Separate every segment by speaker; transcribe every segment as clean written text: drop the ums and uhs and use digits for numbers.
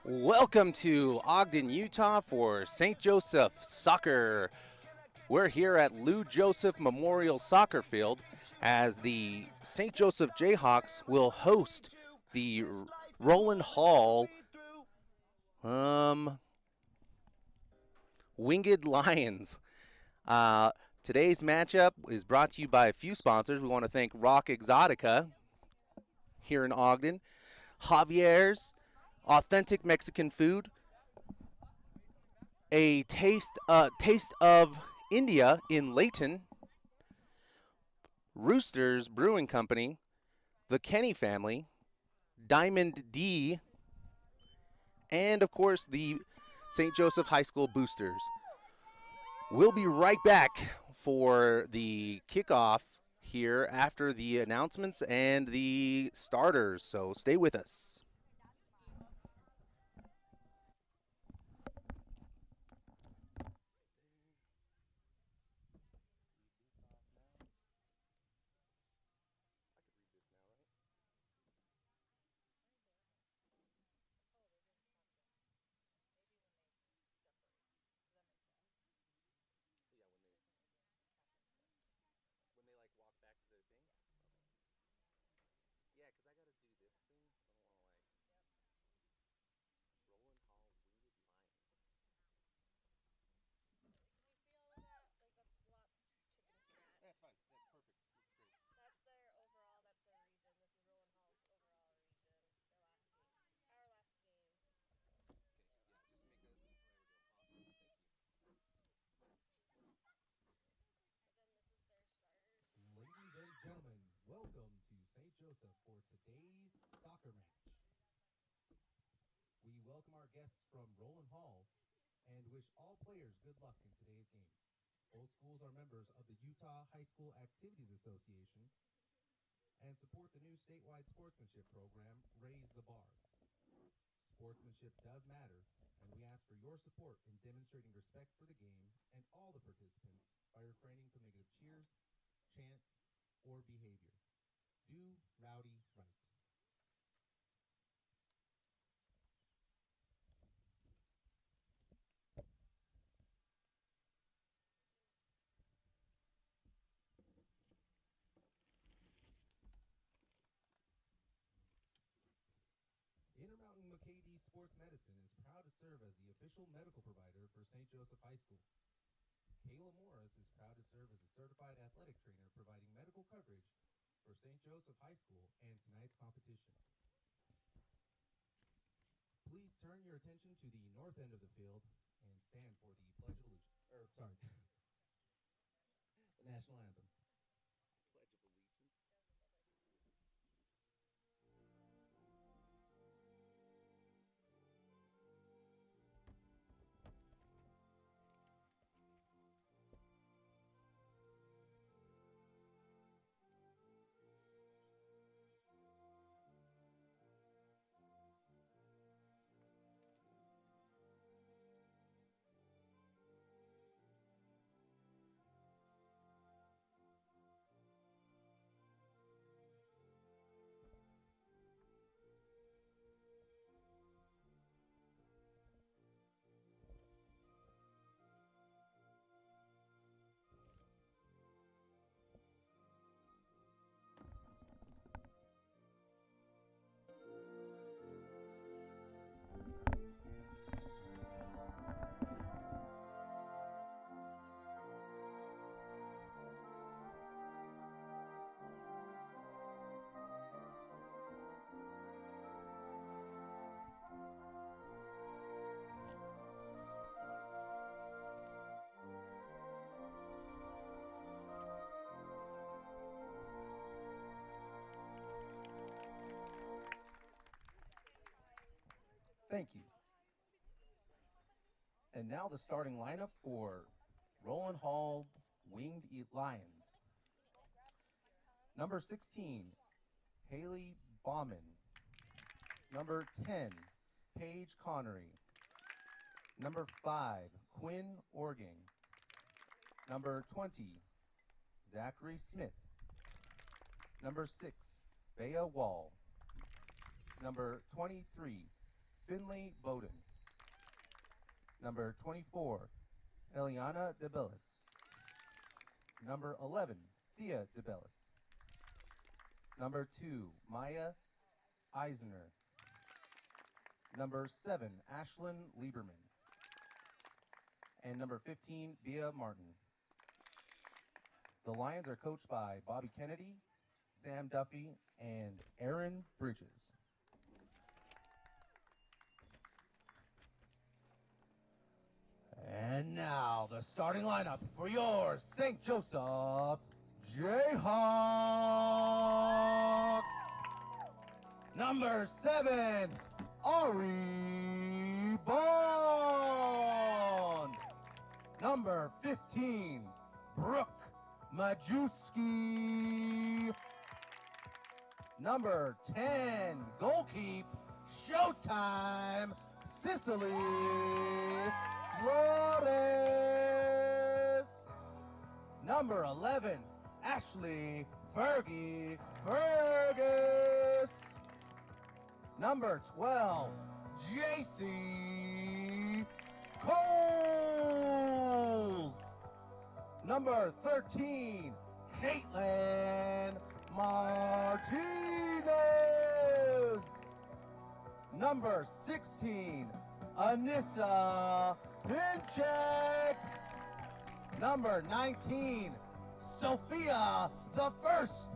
Speaker 1: Welcome to Ogden, Utah for St. Joseph Soccer. We're here at Lou Joseph Memorial Soccer Field as the St. Joseph Jayhawks will host the Rowland Hall Winged Lions. Uh, Today's matchup is brought to you by a few sponsors. We want to thank Rock Exotica here in Ogden, Javier's Authentic Mexican Food, a taste of India in Layton, Roosters Brewing Company, the Kenny family, Diamond D, and of course the St. Joseph High School Boosters. We'll be right back for the kickoff here after the announcements and the starters, so stay with us.
Speaker 2: Ladies and gentlemen, welcome to St. Joseph for today's soccer match. We welcome our guests from Rowland Hall and wish all players good luck in today's game. Both schools are members of the Utah High School Activities Association and support the new statewide sportsmanship program, Raise the Bar. Sportsmanship does matter, and we ask for your support in demonstrating respect for the game and all the participants by refraining from negative cheers, chants, or behavior. Do rowdy right. Intermountain McKay Sports Medicine is proud to serve as the official medical provider for St. Joseph High School. Kayla Morris is proud to serve as a certified athletic trainer providing medical coverage for St. Joseph High School and tonight's competition. Please turn your attention to the north end of the field and stand for the Pledge of Allegiance. The national anthem.
Speaker 1: Thank you. And now the starting lineup for Rowland Hall Winged Lions. Number 16, Haley Bauman. Number 10, Paige Connery. Number 5, Quinn Organg. Number 20, Zachary Smith. Number 6, Bea Wall. Number 23,
Speaker 2: Finley Bowden. Number 24, Eliana DeBellis. Number 11, Thea DeBellis. Number 2, Maya Eisner. Number 7, Ashlyn Lieberman. And number 15, Bia Martin. The Lions are coached by Bobby Kennedy, Sam Duffy, and Aaron Bridges. And now the starting lineup for your St. Joseph Jayhawks. Number 7, Ari Bond. Number 15, Brooke Majewski. Number 10, goalkeep, Showtime, Sicily Flores. Number 11, Ashley Fergie Fergus. Number 12, JC Coles. Number 13, Caitlin Martinez. Number 16, Anissa Pinchek. Number 19, Sophia the First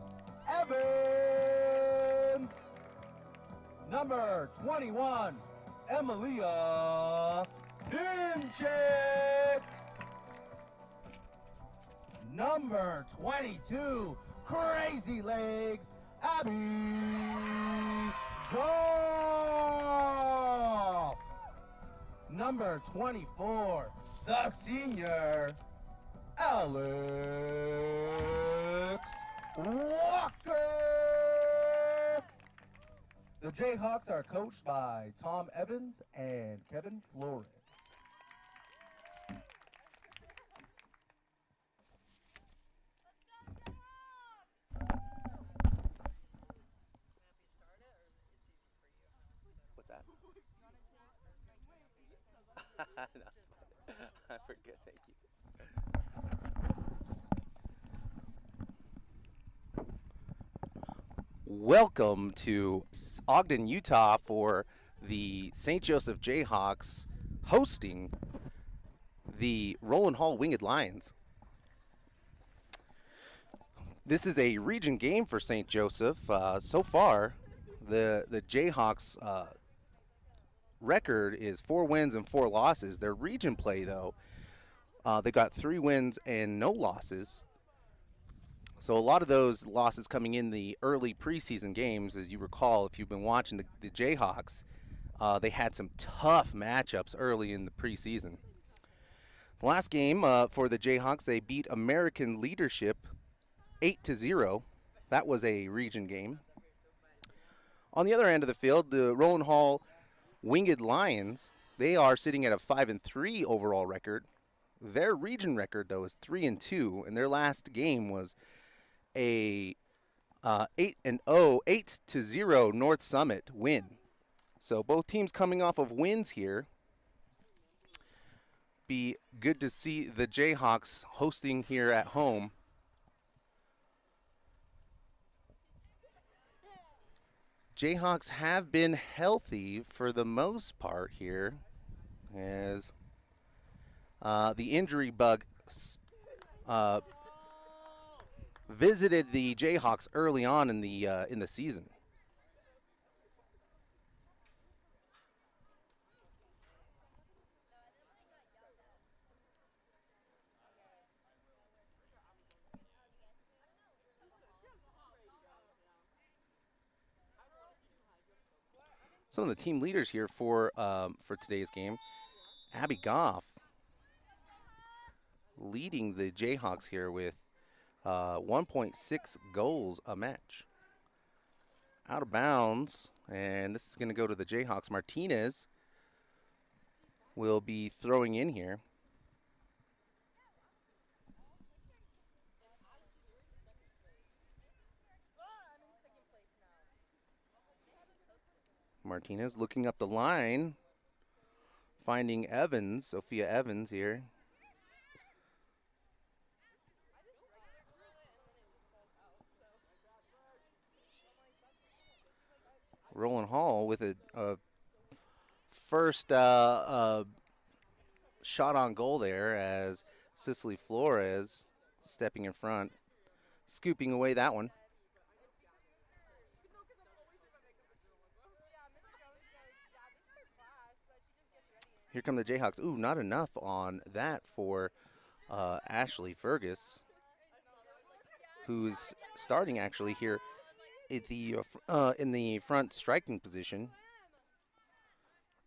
Speaker 2: Evans. Number 21, Emilia Pinchek. Number 22, Crazy Legs, Abby Goff. Number 24, the senior, Alex Walker. The Jayhawks are coached by Tom Evans and Kevin Flores.
Speaker 1: What's that? No, it's fine. I forget, thank you. Welcome to Ogden, Utah for the St. Joseph Jayhawks hosting the Rowland Hall Winged Lions. This is a region game for St. Joseph. So far, the Jayhawks record is 4 wins and 4 losses. Their region play, though, they got 3 wins and no losses. So a lot of those losses coming in the early preseason games, as you recall, if you've been watching the Jayhawks, they had some tough matchups early in the preseason. The last game for the Jayhawks, they beat American Leadership 8-0. That was a region game. On the other end of the field, the Rowland Hall Winged Lions, they are sitting at a 5-3 overall record. Their region record, though, is 3-2, and their last game was a 8-0 North Summit win. So both teams coming off of wins here. Be good to see the Jayhawks hosting here at home. Jayhawks have been healthy for the most part here, as the injury bug visited the Jayhawks early on in the season. Some of the team leaders here for today's game, Abby Goff leading the Jayhawks here with 1.6 goals a match. Out of bounds, and this is going to go to the Jayhawks. Martinez will be throwing in here. Martinez looking up the line, finding Evans, Sophia Evans here. Rowland Hall with a first shot on goal there as Cicely Flores stepping in front, scooping away that one. Here come the Jayhawks. Ooh, not enough on that for Ashley Fergus, who's starting actually here at the in the front striking position.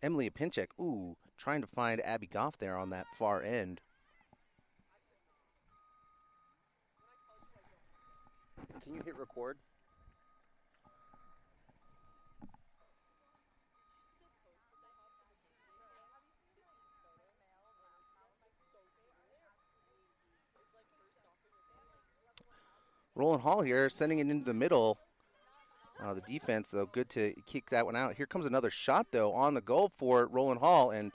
Speaker 1: Emily Pinchek, ooh, trying to find Abby Goff there on that far end. Can you hit record? Rowland Hall here, sending it into the middle. The defense, though, good to kick that one out. Here comes another shot, though, on the goal for Rowland Hall, and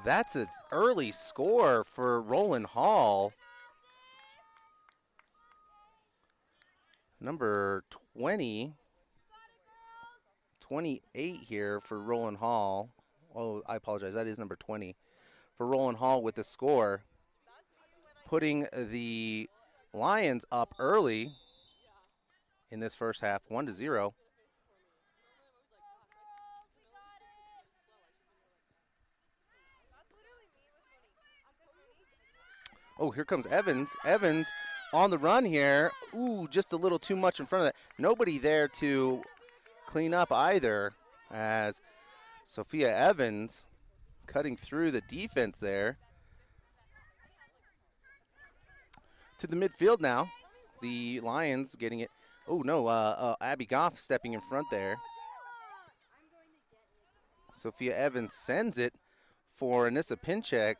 Speaker 1: that's an early score for Rowland Hall. Number 20, 28 here for Rowland Hall. Oh, I apologize. That is number 20 for Rowland Hall with the score, putting the Lions up early in this first half, 1-0. Oh, here comes Evans. Evans on the run here. Ooh, just a little too much in front of that. Nobody there to clean up either, as Sophia Evans cutting through the defense there. To the midfield now. The Lions getting it. Oh, no, Abby Goff stepping in front there. Sophia Evans sends it for Anissa Pinchek.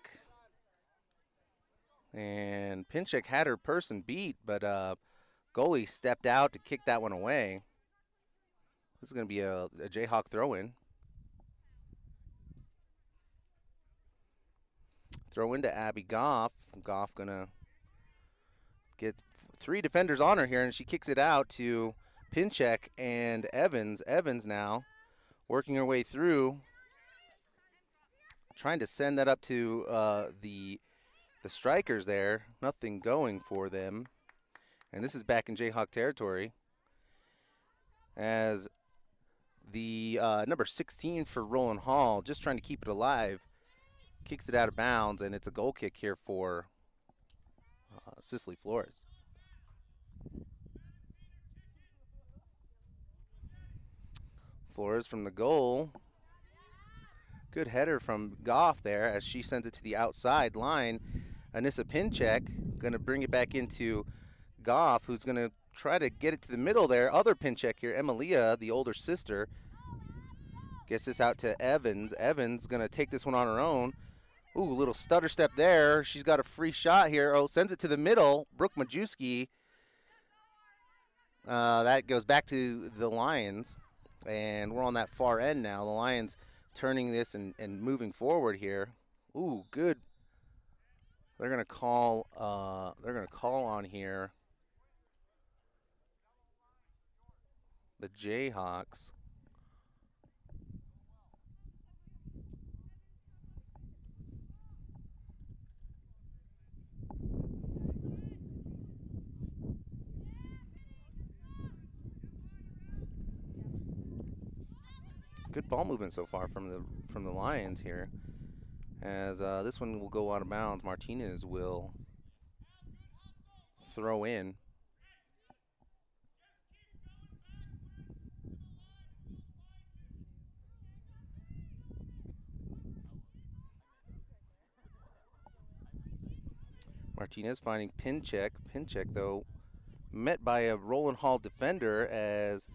Speaker 1: And Pinchek had her person beat, but goalie stepped out to kick that one away. This is going to be a Jayhawk throw-in. Throw into Abby Goff. Goff going to get three defenders on her here, and she kicks it out to Pinchek and Evans. Evans now working her way through, trying to send that up to the strikers there. Nothing going for them. And this is back in Jayhawk territory, as the number 16 for Rowland Hall, just trying to keep it alive, kicks it out of bounds, and it's a goal kick here for Cicely Flores. Flores from the goal. Good header from Goff there as she sends it to the outside line. Anissa Pinchek going to bring it back into Goff, who's going to try to get it to the middle there. Other Pinchek here, Emilia, the older sister, gets this out to Evans. Evans going to take this one on her own. Ooh, little stutter step there. She's got a free shot here. Oh, sends it to the middle. Brooke Majewski. That goes back to the Lions. And we're on that far end now. The Lions turning this and moving forward here. Ooh, good. They're gonna call on here the Jayhawks. Good ball movement so far from the Lions here. As this one will go out of bounds, Martinez will throw in. Martinez finding Pinchek. Pinchek, though, met by a Rowland Hall defender, as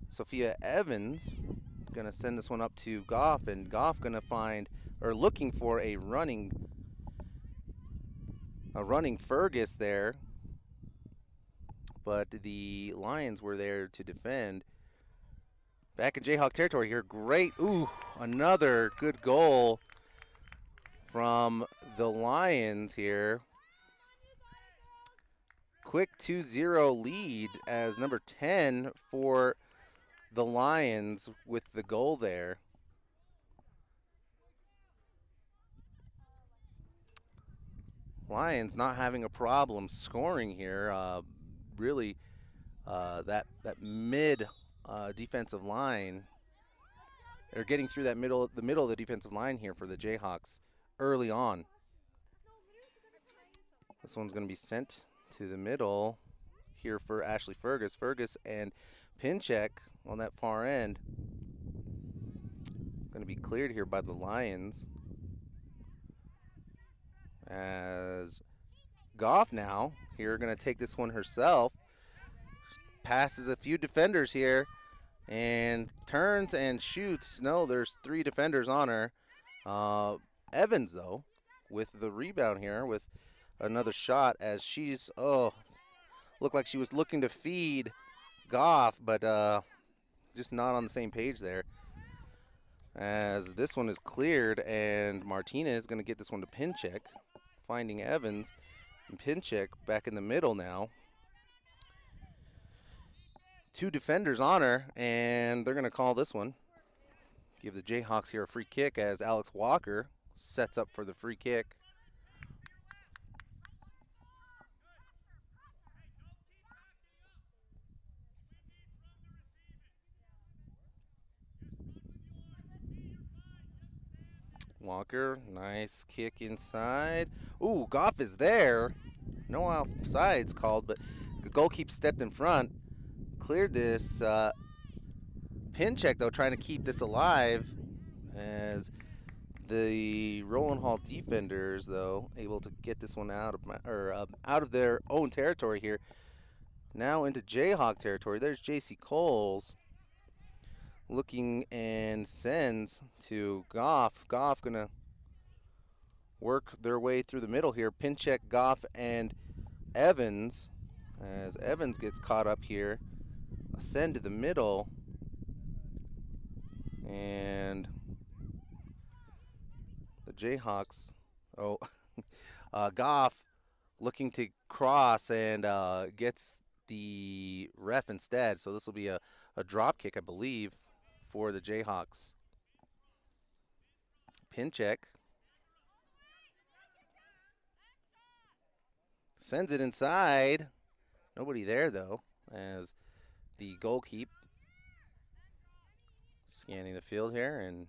Speaker 1: Sophia Evans going to send this one up to Goff, and Goff going to find, or looking for a running Fergus there, but the Lions were there to defend. Back in Jayhawk territory here. Great. Ooh, another good goal from the Lions here. Quick 2-0 lead as number 10 for the Lions with the goal there. Lions not having a problem scoring here. Really, that mid defensive line. They're getting through the middle of the defensive line here for the Jayhawks early on. This one's going to be sent to the middle here for Ashley Fergus. Fergus and Pinchek on that far end. Going to be cleared here by the Lions. As Goff now here going to take this one herself. Passes a few defenders here and turns and shoots. No, there's 3 defenders on her. Evans, though, with the rebound here with another shot as she's, looked like she was looking to feed Goff, but just not on the same page there. As this one is cleared, and Martinez is going to get this one to Pinchek, finding Evans. And Pinchek back in the middle now. 2 defenders on her, and they're going to call this one. Give the Jayhawks here a free kick as Alex Walker sets up for the free kick. Walker, nice kick inside. Ooh, Goff is there. No offsides called, but the goalkeeper stepped in front. Cleared this. Pinchek, though, trying to keep this alive as the Rowland Hall defenders, though, able to get this one out of their own territory here. Now into Jayhawk territory. There's J.C. Coles looking and sends to Goff. Goff going to work their way through the middle here. Pinchek, Goff, and Evans. As Evans gets caught up here. Send to the middle. And the Jayhawks, Goff looking to cross and gets the ref instead. So this will be a drop kick, I believe, for the Jayhawks. Pinchek sends it inside. Nobody there, though, as the goalkeeper scanning the field here, and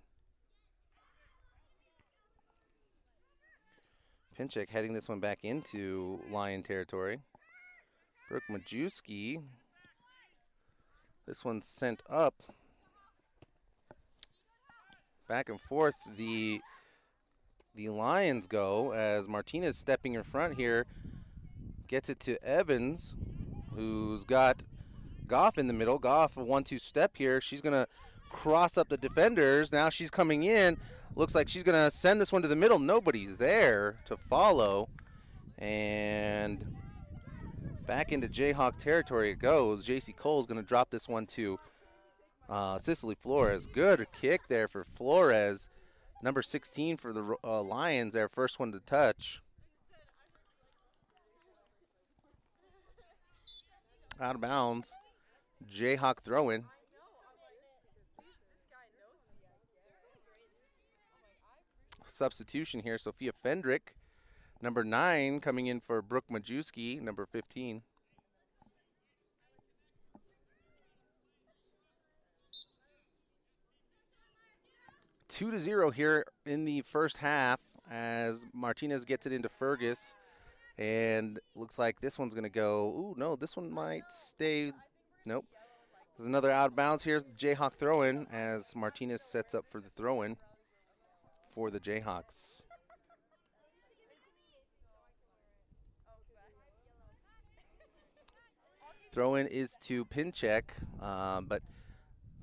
Speaker 1: Pinchek heading this one back into Lion territory. Brooke Majewski. This one's sent up. Back and forth the Lions go as Martinez stepping in front here. Gets it to Evans, who's got Goff in the middle. Goff, a 1-2 step here. She's going to cross up the defenders. Now she's coming in. Looks like she's going to send this one to the middle. Nobody's there to follow. And back into Jayhawk territory it goes. J.C. Cole's going to drop this one to Cicely Flores. Good kick there for Flores. Number 16 for the Lions there. First one to touch. Out of bounds. Jayhawk throw-in. Substitution here. Sophia Fendrick, number 9, coming in for Brooke Majewski, number 15. Two to 0 here in the first half as Martinez gets it into Fergus. And looks like this one's going to go. Ooh, no, this one might stay. Nope. There's another out of bounds here. Jayhawk throw-in as Martinez sets up for the throw-in for the Jayhawks. Throw-in is to Pinchek, but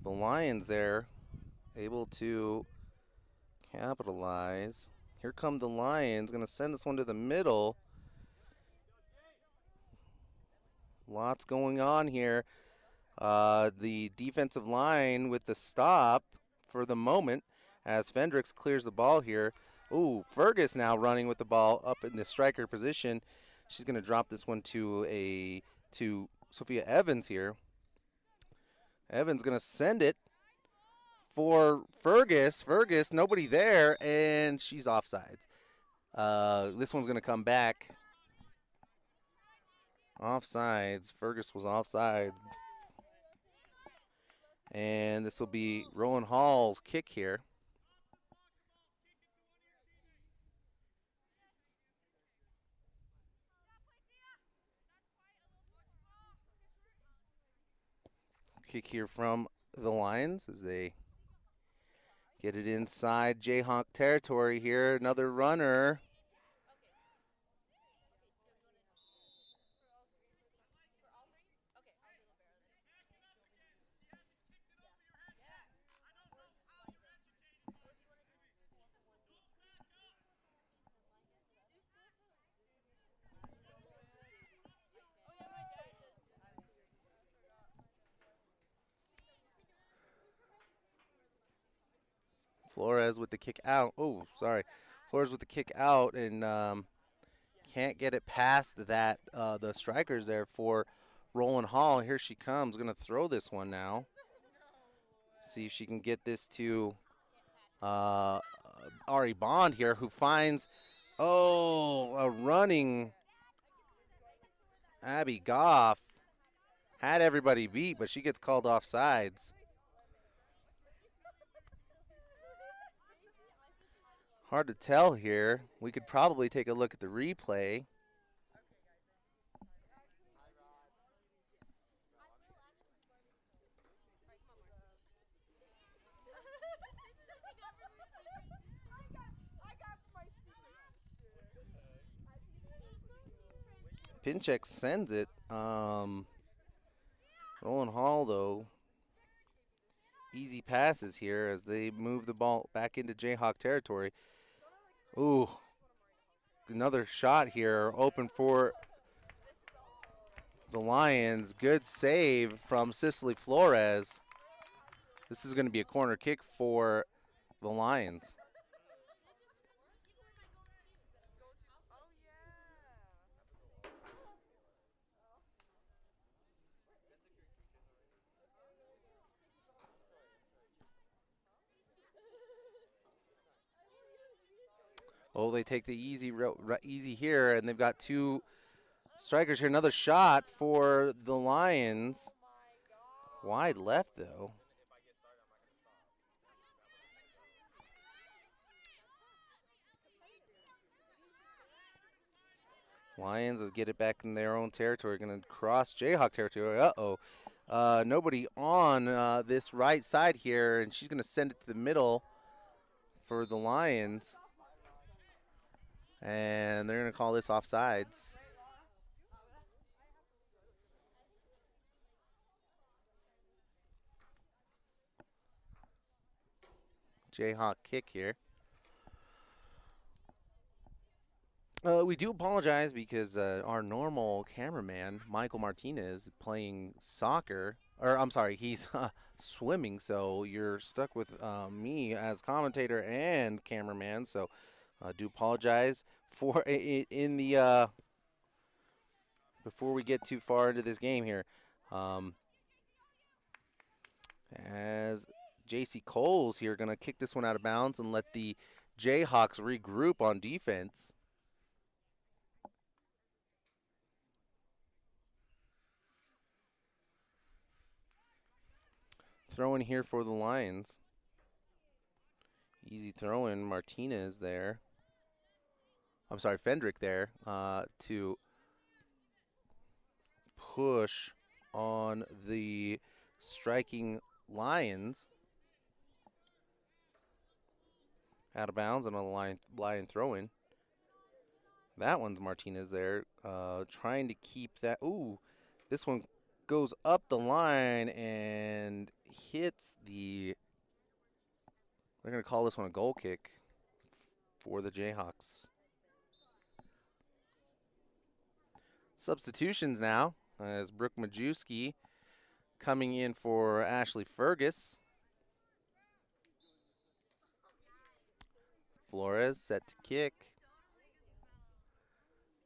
Speaker 1: the Lions there able to capitalize. Here come the Lions. Going to send this one to the middle. Lots going on here. The defensive line with the stop for the moment as Fendricks clears the ball here. Ooh, Fergus now running with the ball up in the striker position. She's going to drop this one to Sophia Evans here. Evans going to send it for Fergus. Fergus, nobody there, and she's offsides. This one's going to come back. Offsides. Fergus was offside. And this will be Rowland Hall's kick here. Kick here from the Lions as they get it inside Jayhawk territory here. Another runner. Flores with the kick out. Oh, sorry. Flores with the kick out and can't get it past that the strikers there for Rowland Hall. Here she comes. Going to throw this one now. See if she can get this to Ari Bond here, who finds, a running Abby Goff. Had everybody beat, but she gets called off sides. Hard to tell here. We could probably take a look at the replay. Pinchek sends it. Rowland Hall, though, easy passes here as they move the ball back into Jayhawk territory. Ooh, another shot here, open for the Lions. Good save from Cicely Flores. This is going to be a corner kick for the Lions. Oh, they take the easy here, and they've got two strikers here. Another shot for the Lions. Wide left, though. Lions will get it back in their own territory. Going to cross Jayhawk territory. Nobody on this right side here, and she's going to send it to the middle for the Lions. And they're going to call this offsides. Jayhawk kick here. We do apologize because our normal cameraman, Michael Martinez, playing soccer, or I'm sorry, he's swimming, so you're stuck with me as commentator and cameraman, so I do apologize for in the before we get too far into this game here. As JC Cole's here going to kick this one out of bounds and let the Jayhawks regroup on defense. Throw in here for the Lions. Easy throw in. Martinez there. I'm sorry, Fendrick there to push on the striking Lions. Out of bounds on a line throw in. That one's Martinez there trying to keep that. Ooh, this one goes up the line and hits the. They're going to call this one a goal kick for the Jayhawks. Substitutions now as Brooke Majewski coming in for Ashley Fergus. Flores set to kick.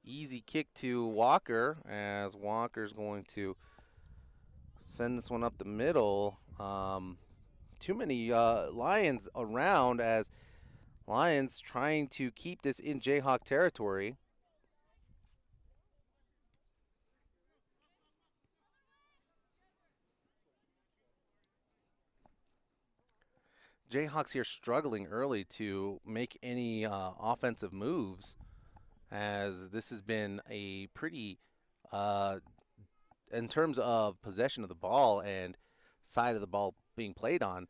Speaker 1: Easy kick to Walker as Walker's going to send this one up the middle. Too many Lions around as Lions trying to keep this in Jayhawk territory. Jayhawks here struggling early to make any offensive moves, as this has been a pretty, in terms of possession of the ball and side of the ball being played on,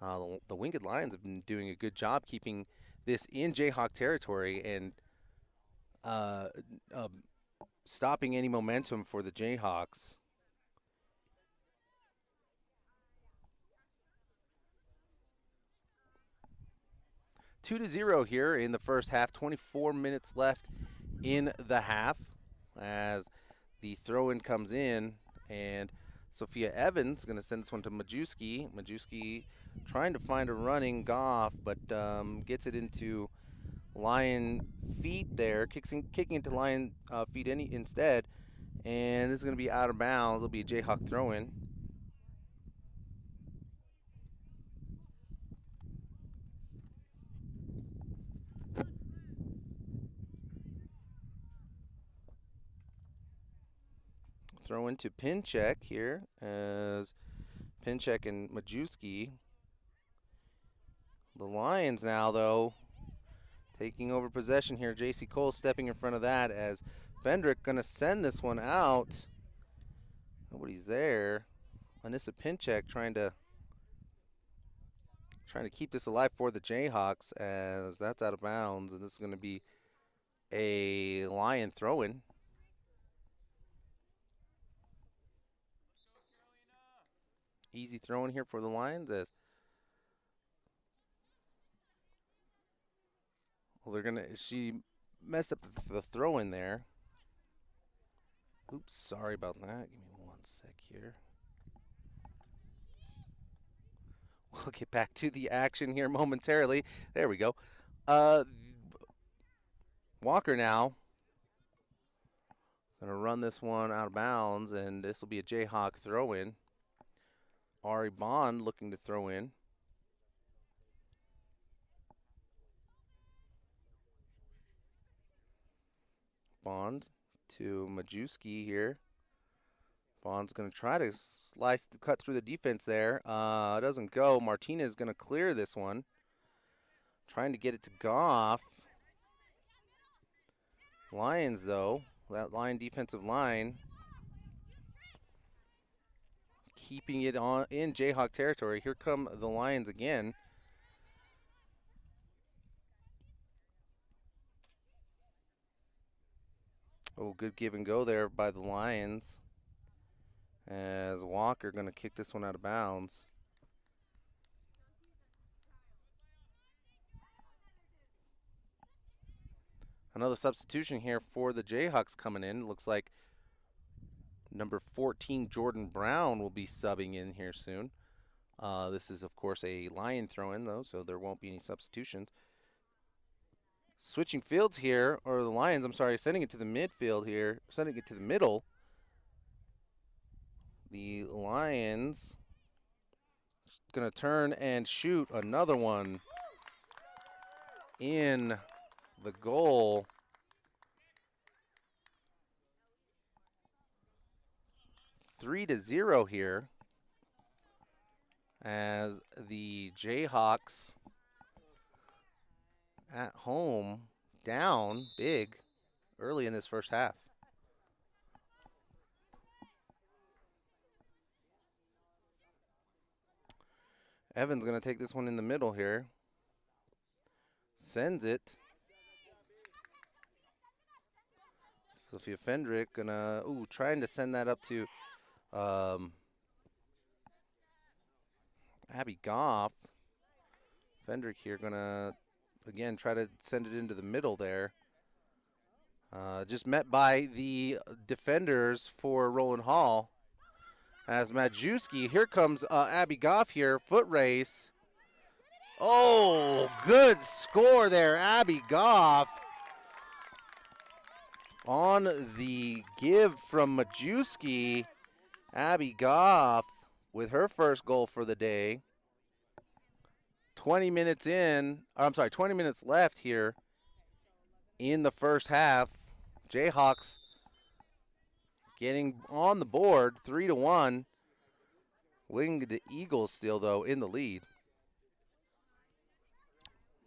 Speaker 1: the Winged Lions have been doing a good job keeping this in Jayhawk territory and uh, uh, stopping any momentum for the Jayhawks. 2-0 here in the first half. 24 minutes left in the half as the throw-in comes in, and Sophia Evans going to send this one to Majewski. Majewski trying to find a running Goff, but gets it into Lion feet there, kicking into Lion feet instead, and this is going to be out of bounds. It'll be a Jayhawk throw-in. Throw into Pinchek here as Pinchek and Majewski. The Lions now, though, taking over possession here. J.C. Cole stepping in front of that as Fendrick going to send this one out. Nobody's there. Anissa Pinchek trying to keep this alive for the Jayhawks as that's out of bounds, and this is going to be a Lion throw-in. Easy throw-in here for the Lions as well, she messed up the throw-in there. Oops, sorry about that. Give me one sec here. We'll get back to the action here momentarily. There we go. Walker now going to run this one out of bounds, and this will be a Jayhawk throw-in. Ari Bond looking to throw in. Bond to Majewski here. Bond's going to try to cut through the defense there. It doesn't go. Martinez is going to clear this one. Trying to get it to Goff. Lions, though, that Lion defensive line, keeping it on in Jayhawk territory. Here come the Lions again. Oh, good give and go there by the Lions. As Walker going to kick this one out of bounds. Another substitution here for the Jayhawks coming in. Looks like number 14, Jordan Brown, will be subbing in here soon. This is, of course, a Lion throw-in, though, so there won't be any substitutions. Switching fields here, or the Lions, I'm sorry, sending it to the midfield here, sending it to the middle. The Lions going to turn and shoot another one in the goal. 3-0 here as the Jayhawks at home down big early in this first half. Evans going to take this one in the middle here. Sends it. Sophia Fendrick gonna trying to send that up to Abby Goff. Fendrick here gonna again try to send it into the middle there. Just met by the defenders for Rowland Hall As Majewski, here comes Abby Goff here, foot race. Oh, good score there, Abby Goff. On the give from Majewski, Abby Goff with her first goal for the day. 20 minutes in, I'm sorry, 20 minutes left here in the first half. Jayhawks getting on the board, 3-1. Winged Eagles still, though, in the lead.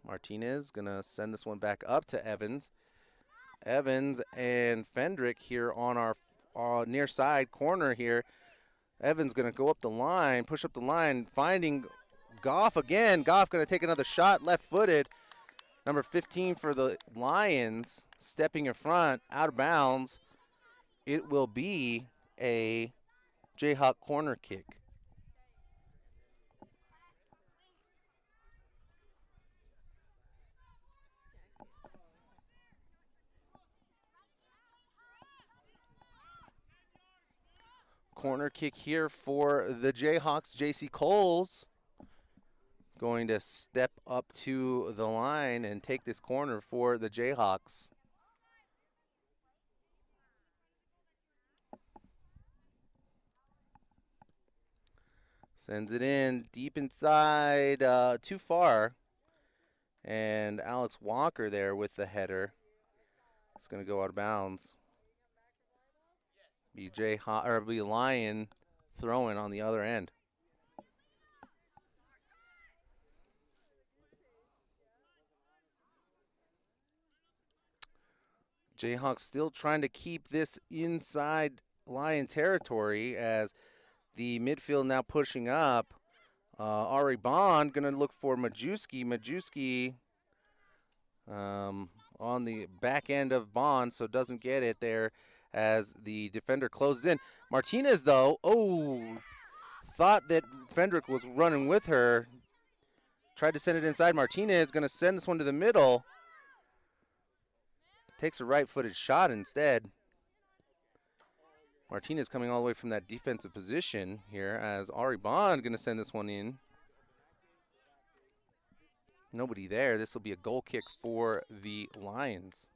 Speaker 1: Martinez going to send this one back up to Evans. Evans and Fendrick here on our near side corner here. Evans going to go up the line, push up the line, finding Goff again. Goff going to take another shot, left-footed. Number 15 for the Lions, stepping in front, out of bounds. It will be a Jayhawk corner kick. Corner kick here for the Jayhawks. J.C. Coles going to step up to the line and take this corner for the Jayhawks. Sends it in deep inside, too far. And Alex Walker there with the header. It's going to go out of bounds. Be Lion throwing on the other end. Jayhawks still trying to keep this inside Lion territory as the midfield now pushing up. Ari Bond going to look for Majewski. Majewski on the back end of Bond, so doesn't get it there as the defender closes in. Martinez, though, thought that Fendrick was running with her. Tried to send it inside. Martinez going to send this one to the middle. Takes a right-footed shot instead. Martinez coming all the way from that defensive position here as Ari Bond going to send this one in. Nobody there. This will be a goal kick for the Lions.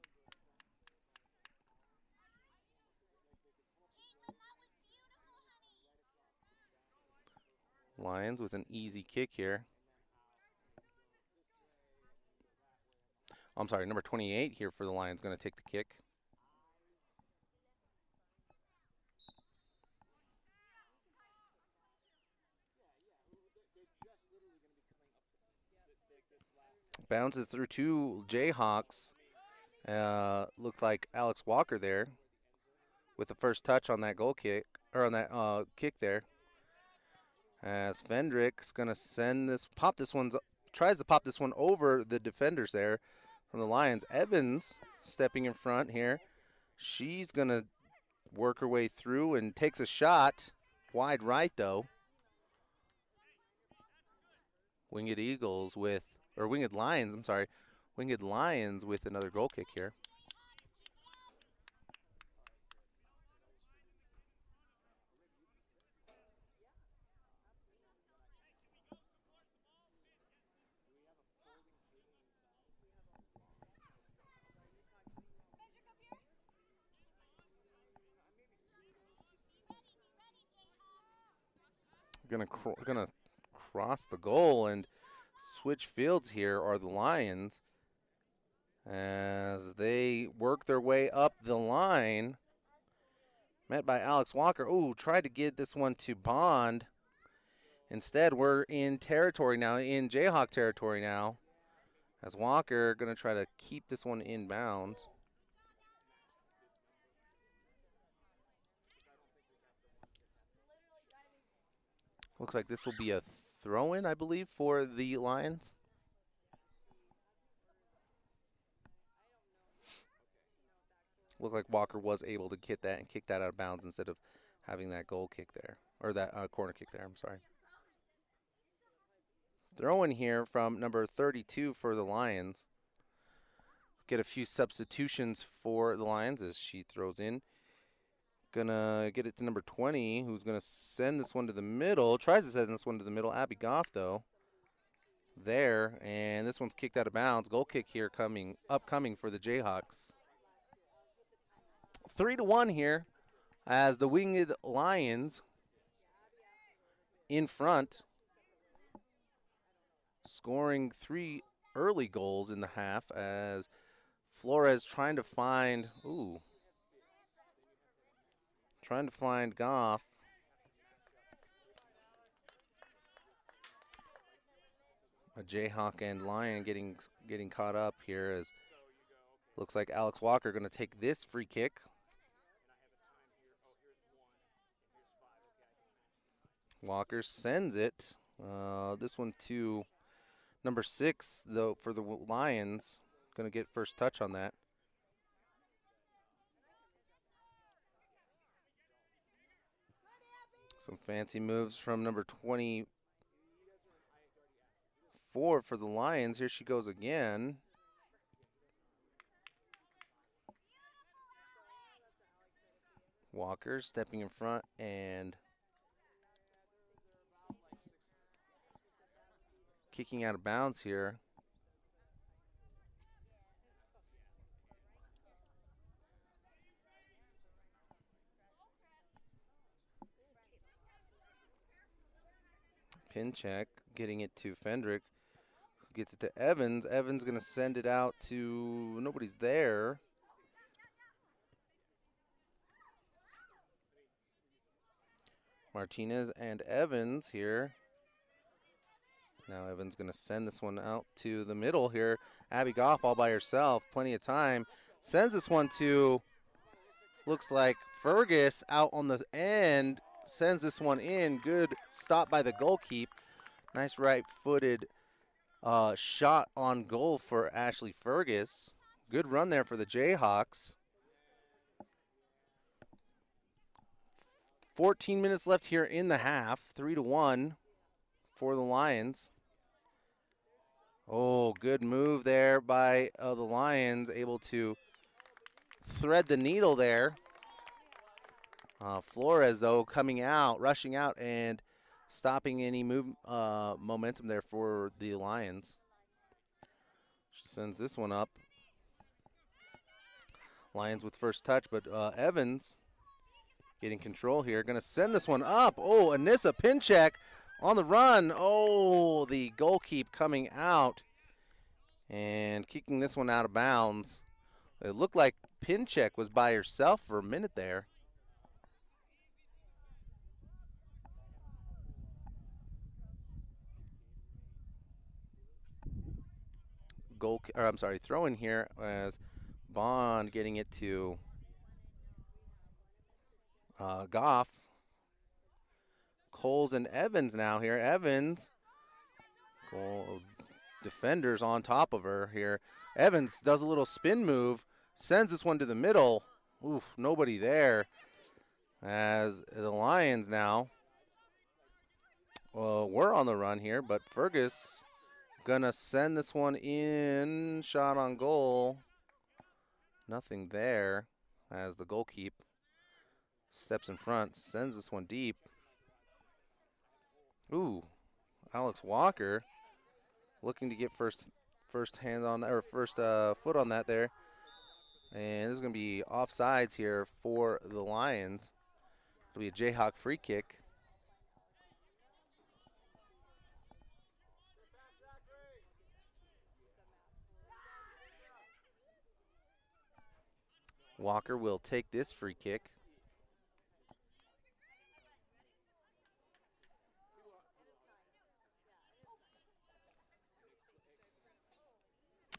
Speaker 1: Lions with an easy kick here. I'm sorry, number 28 here for the Lions going to take the kick. Bounces through two Jayhawks. Looked like Alex Walker there with the first touch on that goal kick, or on that kick there. As Fendrick's going to tries to pop this one over the defenders there from the Lions. Evans stepping in front here. She's going to work her way through and takes a shot. Wide right, though. Winged Lions, I'm sorry. Winged Lions with another goal kick here. Gonna cross the goal and switch fields here are the Lions as they work their way up the line. Met by Alex Walker. Tried to get this one to Bond. Instead, we're in territory now, in Jayhawk territory now, as Walker going to try to keep this one inbounds. Looks like this will be a throw-in, I believe, for the Lions. Looked like Walker was able to get that and kick that out of bounds instead of having that goal kick there, or that corner kick there, I'm sorry. Throw-in here from number 32 for the Lions. Get a few substitutions for the Lions as she throws in. gonna get it to number 20, who's gonna send this one to the middle. Tries to send this one to the middle. Abby Goff though. There, and this one's kicked out of bounds. Goal kick here upcoming for the Jayhawks. 3-1 here as the Winged Lions in front, scoring 3 early goals in the half as Flores trying to find Goff. A Jayhawk and Lion getting caught up here as looks like Alex Walker going to take this free kick. Walker sends it. This one to number 6, though, for the Lions. Going to get first touch on that. Some fancy moves from number 24 for the Lions. Here she goes again. Walker stepping in front and kicking out of bounds here. Pin check, getting it to Fendrick. Gets it to Evans. Evans going to send it out to, nobody's there. Martinez and Evans here. Now Evans going to send this one out to the middle here. Abby Goff all by herself, plenty of time. Sends this one to, looks like Fergus out on the end. Sends this one in. Good stop by the goalkeeper. Nice right-footed shot on goal for Ashley Fergus. Good run there for the Jayhawks. 14 minutes left here in the half. 3-1 for the Lions. Oh, good move there by the Lions. Able to thread the needle there. Flores, though, coming out, rushing out, and stopping any momentum there for the Lions. She sends this one up. Lions with first touch, but Evans getting control here. Going to send this one up. Oh, Anissa Pinchek on the run. Oh, the goalkeeper coming out and kicking this one out of bounds. It looked like Pinchek was by herself for a minute there. Throw in here as Bond getting it to Goff. Coles and Evans now here. Evans, defenders on top of her here. Evans does a little spin move, sends this one to the middle. Oof, nobody there. As the Lions now, we're on the run here, but Fergus gonna send this one in. Shot on goal. Nothing there as the goalkeeper steps in front, sends this one deep. Ooh, Alex Walker looking to get first hand on that, or first foot on that there. And this is gonna be offsides here for the Lions. It'll be a Jayhawk free kick. Walker will take this free kick.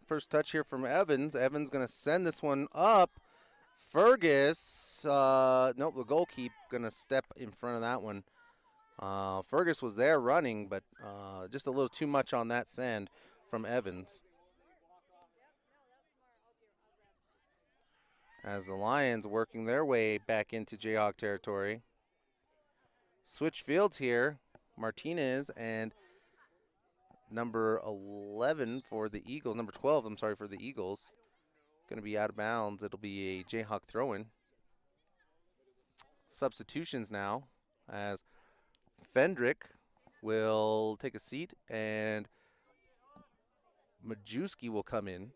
Speaker 1: First touch here from Evans. Evans going to send this one up. Fergus, nope, the goalkeeper going to step in front of that one. Fergus was there running, but just a little too much on that send from Evans. As the Lions working their way back into Jayhawk territory. Switch fields here. Martinez and number 11 for the Eagles. Number 12, I'm sorry, for the Eagles. Going to be out of bounds. It'll be a Jayhawk throw-in. substitutions now as Fendrick will take a seat and Majewski will come in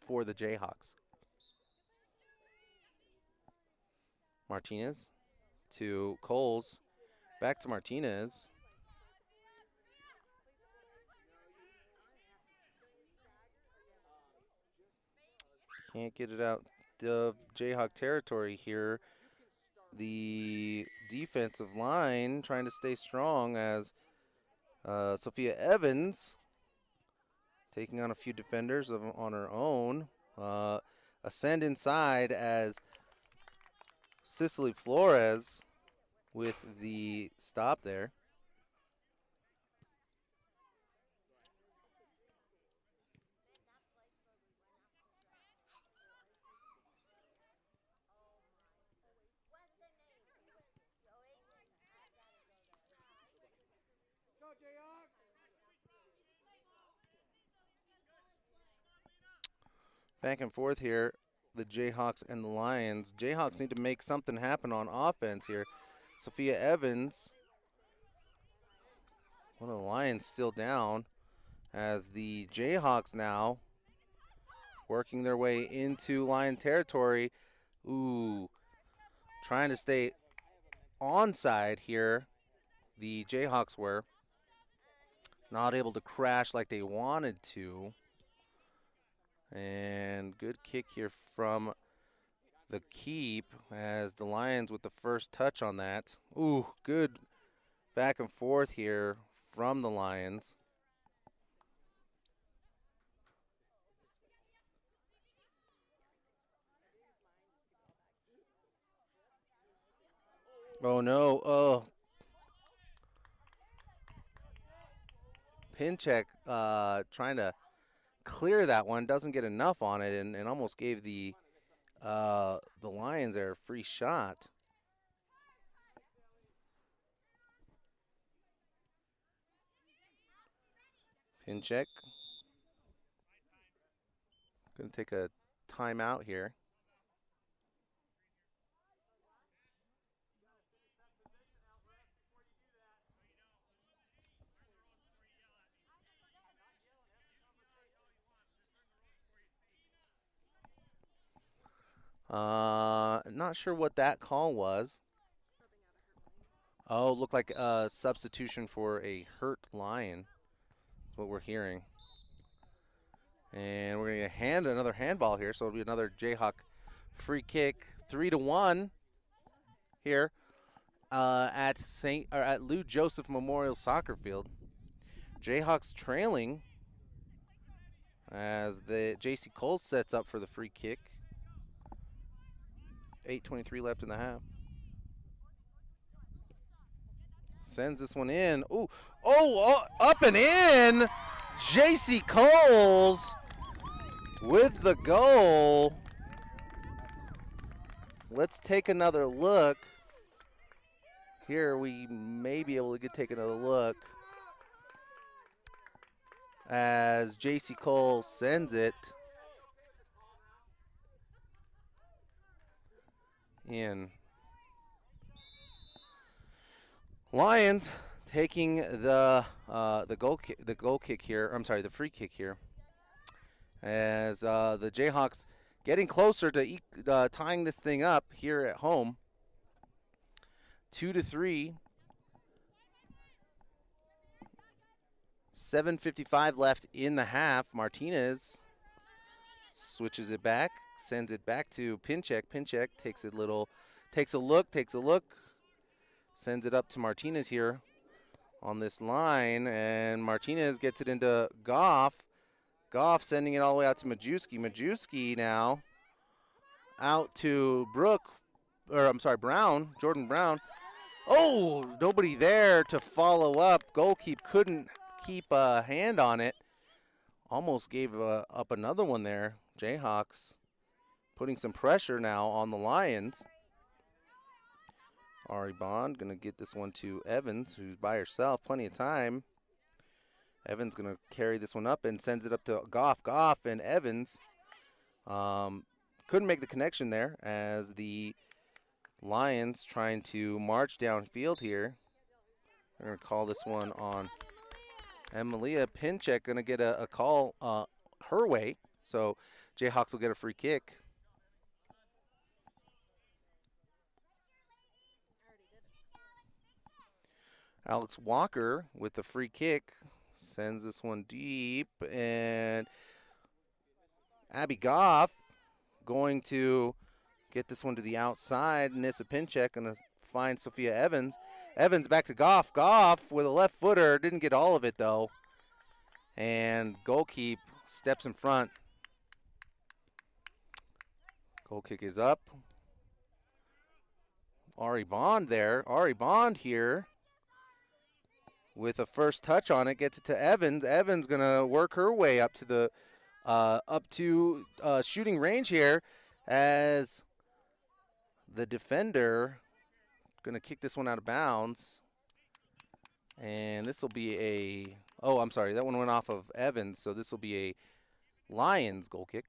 Speaker 1: for the Jayhawks. Martinez to Coles. Back to Martinez. Can't get it out of Jayhawk territory here. The defensive line trying to stay strong as Sophia Evans taking on a few defenders on her own. Ascend inside as Cicely Flores with the stop there. Back and forth here, the Jayhawks and the Lions. Jayhawks need to make something happen on offense here. Sophia Evans, one of the Lions still down, as the Jayhawks now working their way into Lion territory. Ooh, trying to stay onside here. The Jayhawks were not able to crash like they wanted to. And good kick here from the keep as the Lions with the first touch on that. Ooh, good back and forth here from the Lions. Oh no, oh. Pincheck trying to clear that one, doesn't get enough on it, and almost gave the Lions there a free shot. Pincheck going to take a timeout here. Not sure what that call was. Oh, looked like a substitution for a hurt Lion. That's what we're hearing. And we're going to another handball here, so it'll be another Jayhawk free kick, 3-1 here at Lou Joseph Memorial Soccer Field. Jayhawks trailing as the J.C. Cole sets up for the free kick. 8:23 left in the half. Sends this one in. Ooh, oh, up and in. J.C. Coles with the goal. Let's take another look. Here we may be able to take another look as J.C. Cole sends it in. Lions taking the goal kick here. I'm sorry, the free kick here. As the Jayhawks getting closer to tying this thing up here at home. 2-3. 7:55 left in the half. Martinez switches it back, sends it back to Pincheck. Pincheck takes a look, sends it up to Martinez here on this line, and Martinez gets it into Goff. Goff sending it all the way out to Majewski. Majewski now out to Brown, Jordan Brown. Oh, nobody there to follow up. Goalkeeper couldn't keep a hand on it. Almost gave up another one there. Jayhawks putting some pressure now on the Lions. Ari Bond going to get this one to Evans, who's by herself. Plenty of time. Evans going to carry this one up and sends it up to Goff. Goff and Evans couldn't make the connection there as the Lions trying to march downfield here. They're going to call this one on. And Malia Pinchek going to get a call her way. So Jayhawks will get a free kick. Alex Walker with the free kick sends this one deep, and Abby Goff going to get this one to the outside. Nissa Pinchek going to find Sophia Evans. Evans back to Goff. Goff with a left footer. Didn't get all of it, though. And goalkeep steps in front. Goal kick is up. Ari Bond there. Ari Bond here with a first touch on it. Gets it to Evans. Evans going to work her way up to the shooting range here as the defender going to kick this one out of bounds. And this will be a, oh, I'm sorry, that one went off of Evans, so this will be a Lions goal kick.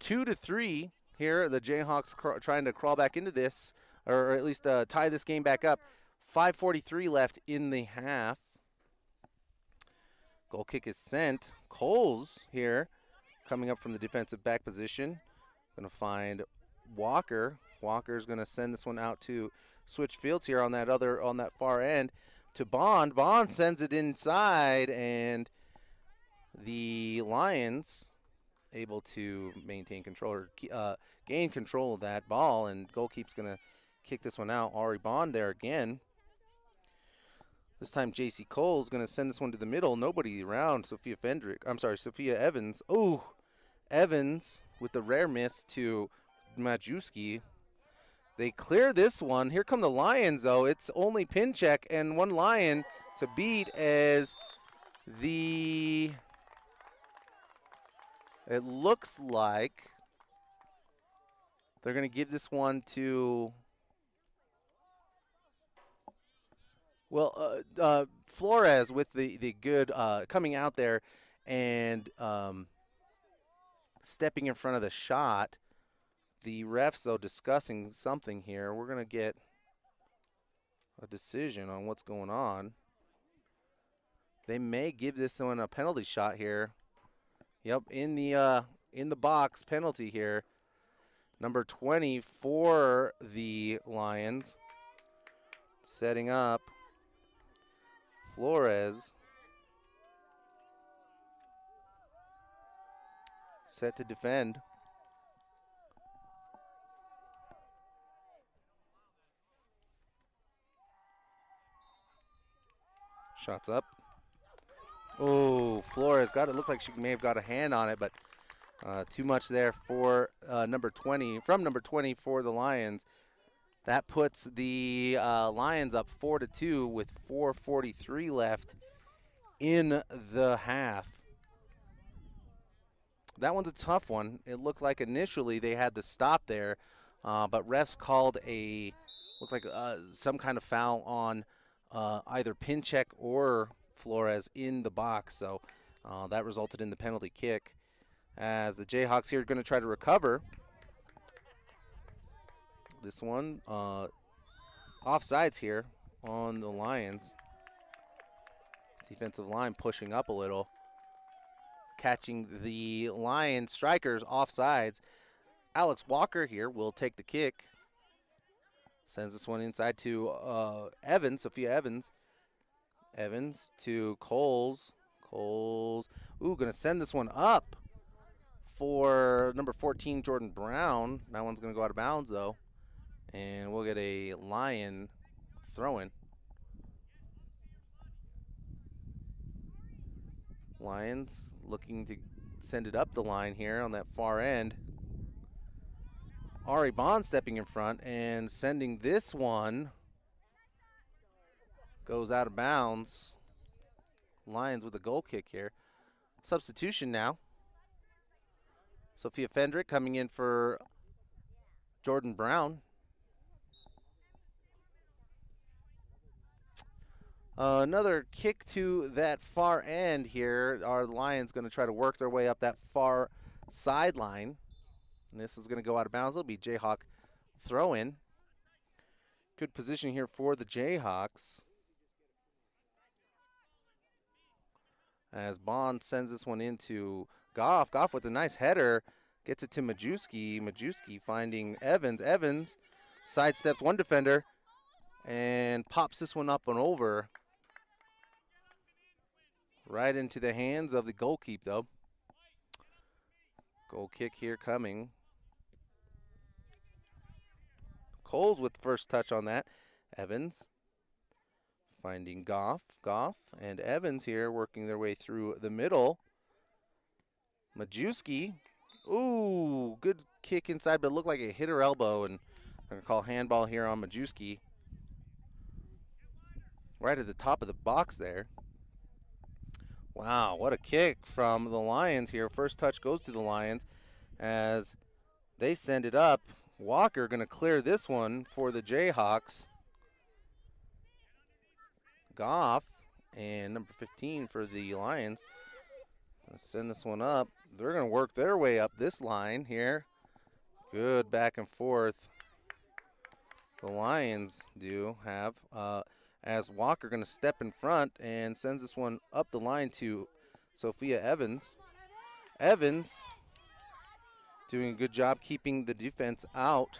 Speaker 1: 2-3 here. The Jayhawks trying to crawl back into this, or at least tie this game back up. 5:43 left in the half. Goal kick is sent. Coles here coming up from the defensive back position. Going to find Walker. Walker's going to send this one out to switch fields here on that far end to Bond. Bond sends it inside, and the Lions able to maintain control or gain control of that ball, and goalkeeper's going to kick this one out. Ari Bond there again. This time J.C. Cole's going to send this one to the middle. Nobody around. Sophia Evans. Oh, Evans with the rare miss to Majewski. They clear this one. Here come the Lions, though. It's only Pinchek and one Lion to beat as it looks like they're going to give this one to, Flores with the good coming out there and stepping in front of the shot. The refs, though, discussing something here. We're going to get a decision on what's going on. They may give this one a penalty shot here. Yep, in the box, penalty here. Number 20 for the Lions. Setting up Flores. Set to defend. Shots up. Oh, Flores got it. Looked like she may have got a hand on it, but too much there for number 20. From number 20 for the Lions. That puts the Lions up 4-2 with 4:43 left in the half. That one's a tough one. It looked like initially they had the stop there, but refs called looked like some kind of foul on either Pinchek or Flores in the box. So that resulted in the penalty kick. As the Jayhawks here are going to try to recover this one. Offsides here on the Lions. Defensive line pushing up a little. Catching the Lions strikers offsides. Alex Walker here will take the kick. Sends this one inside to Evans, Sophia Evans. Evans to Coles. Coles, going to send this one up for number 14, Jordan Brown. That one's going to go out of bounds, though. And we'll get a Lion throw-in. Lions looking to send it up the line here on that far end. Ari Bond stepping in front and sending this one. Goes out of bounds. Lions with a goal kick here. Substitution now. Sophia Fendrick coming in for Jordan Brown. Another kick to that far end here. Our Lions going to try to work their way up that far sideline. And this is going to go out of bounds. It'll be Jayhawk throw in. Good position here for the Jayhawks. As Bond sends this one into Goff. Goff with a nice header. Gets it to Majewski. Majewski finding Evans. Evans sidesteps one defender and pops this one up and over. Right into the hands of the goalkeeper, though. Goal kick here coming. Coles with the first touch on that. Evans finding Goff. Goff and Evans here working their way through the middle. Majewski. Ooh, good kick inside, but it looked like it hit her elbow, and I'm going to call handball here on Majewski. Right at the top of the box there. Wow, what a kick from the Lions here. First touch goes to the Lions as they send it up. Walker going to clear this one for the Jayhawks. Goff and number 15 for the Lions. Let's send this one up. They're going to work their way up this line here. Good back and forth. The Lions do have, as Walker going to step in front and sends this one up the line to Sophia Evans. Evans doing a good job keeping the defense out.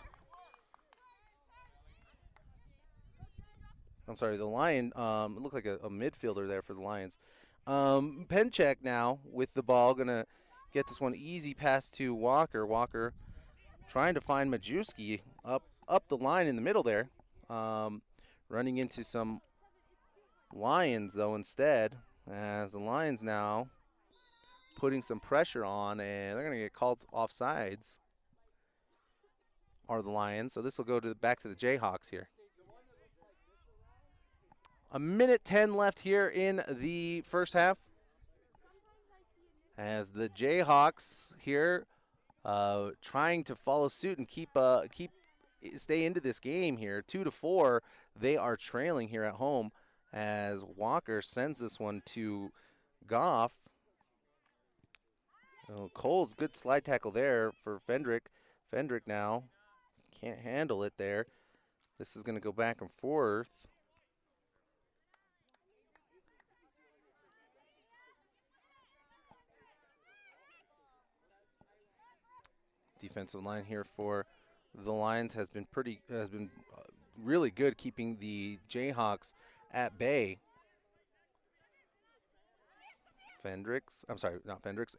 Speaker 1: I'm sorry, the Lion, it looked like a midfielder there for the Lions. Penchek now with the ball, going to get this one easy pass to Walker. Walker trying to find Majewski up the line in the middle there. Running into some Lions, though, instead, as the Lions now putting some pressure on, and they're going to get called offsides, are the Lions. So this will go to back to the Jayhawks here. A minute 10 left here in the first half, as the Jayhawks here trying to follow suit and stay into this game here. 2-4, they are trailing here at home as Walker sends this one to Goff. Oh, Cole's good slide tackle there for Fendrick. Fendrick now can't handle it there. This is going to go back and forth. Defensive line here for the Lions has been really good keeping the Jayhawks at bay.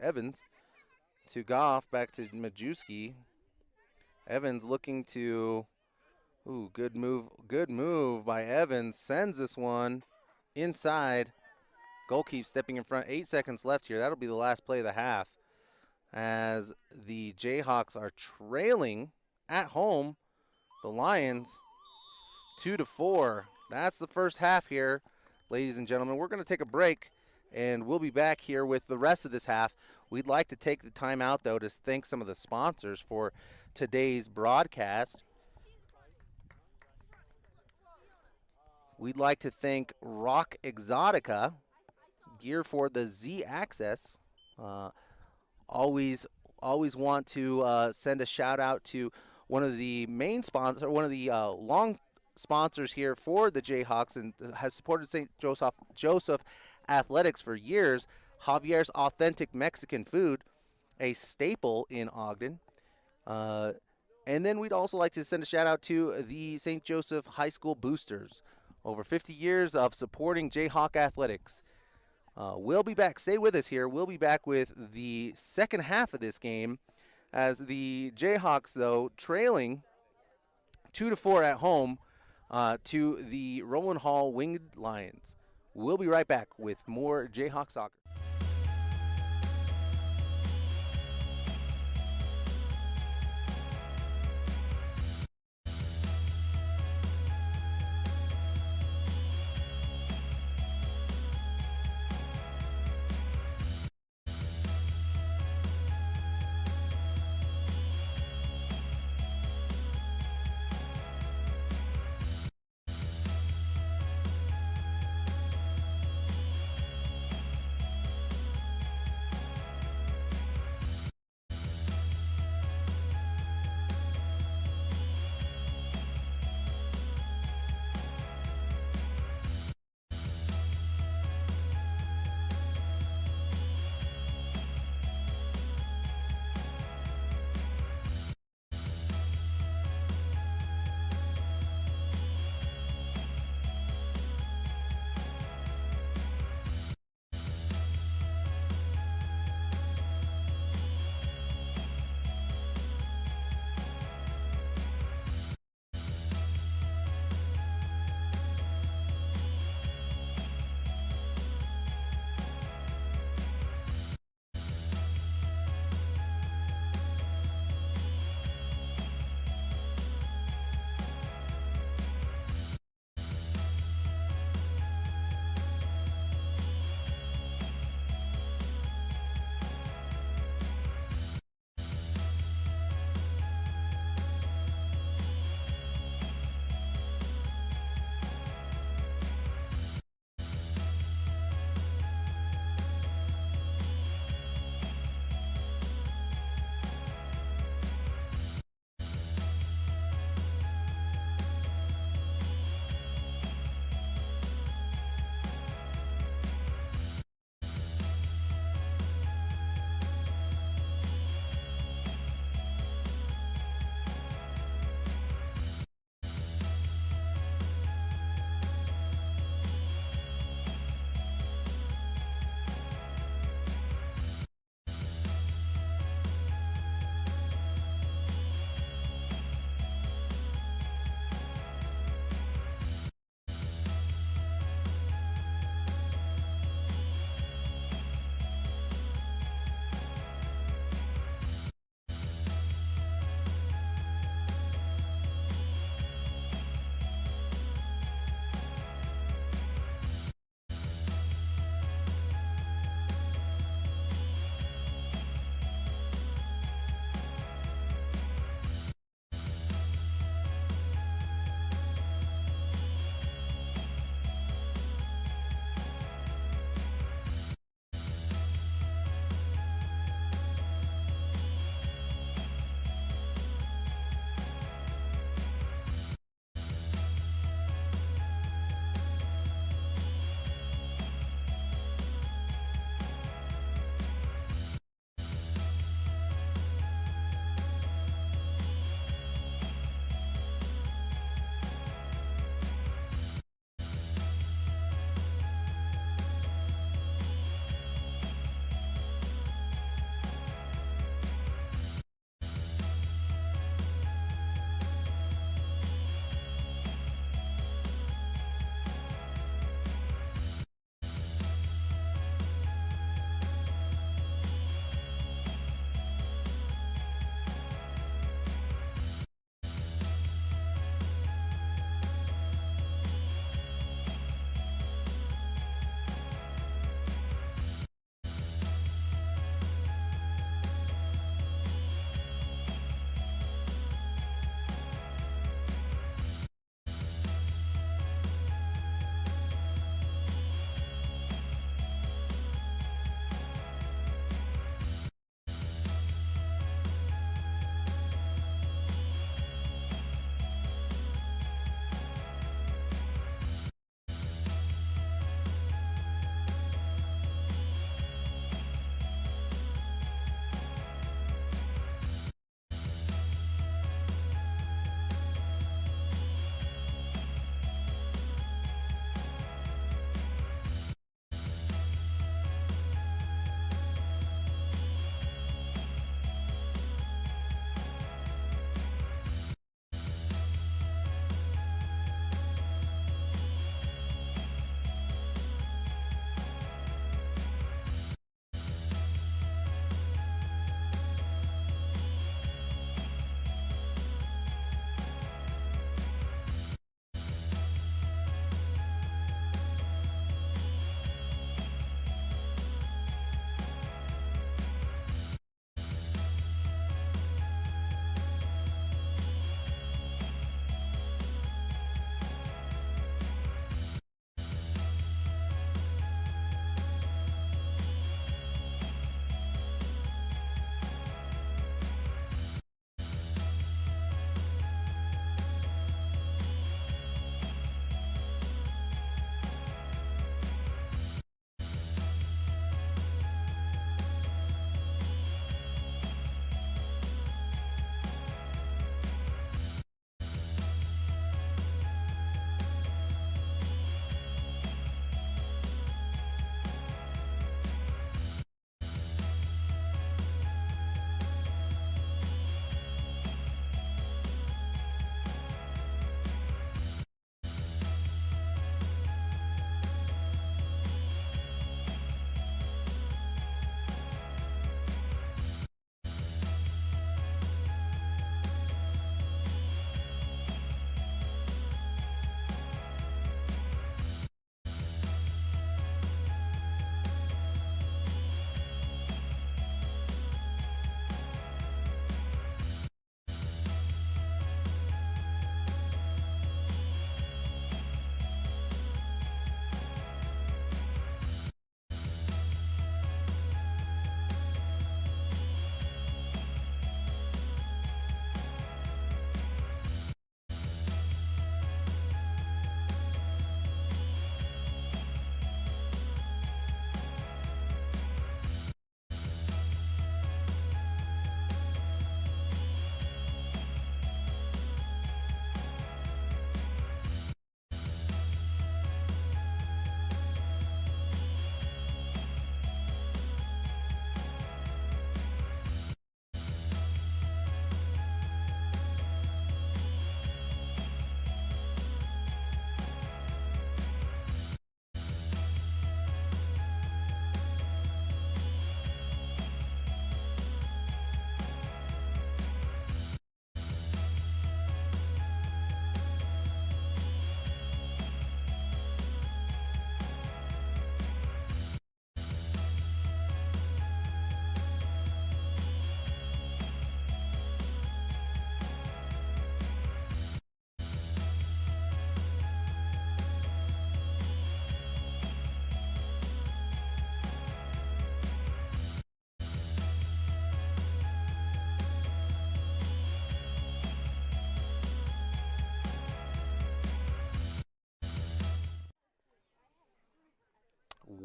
Speaker 1: Evans to Goff, back to Majewski. Evans looking to, good move by Evans, sends this one inside. Goalkeeper stepping in front, 8 seconds left here. That'll be the last play of the half, as the Jayhawks are trailing at home the Lions 2-4. That's the first half here, ladies and gentlemen. We're going to take a break, and we'll be back here with the rest of this half. We'd like to take the time out, though, to thank some of the sponsors for today's broadcast. We'd like to thank Rock Exotica, gear for the Z-Axis. Always want to send a shout out to one of the main sponsors, one of the long sponsors here for the Jayhawks, and has supported St. Joseph Athletics for years. Javier's Authentic Mexican Food, a staple in Ogden. And then we'd also like to send a shout out to the St. Joseph High School Boosters. Over 50 years of supporting Jayhawk athletics. We'll be back. Stay with us here. We'll be back with the second half of this game, as the Jayhawks, though, trailing 2-4 at home to the Rowland Hall Winged Lions. We'll be right back with more Jayhawk soccer.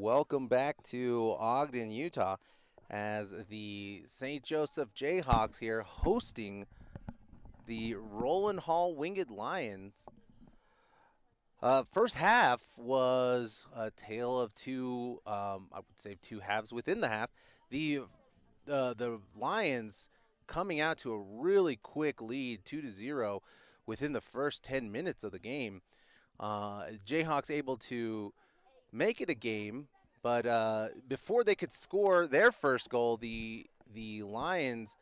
Speaker 1: Welcome back to Ogden, Utah, as the St. Joseph Jayhawks here hosting the Rowland Hall Winged Lions. First half was a tale of two, I would say, two halves within the half. The Lions coming out to a really quick lead, 2-0, within the first 10 minutes of the game. Jayhawks able to make it a game, but before they could score their first goal, the Lions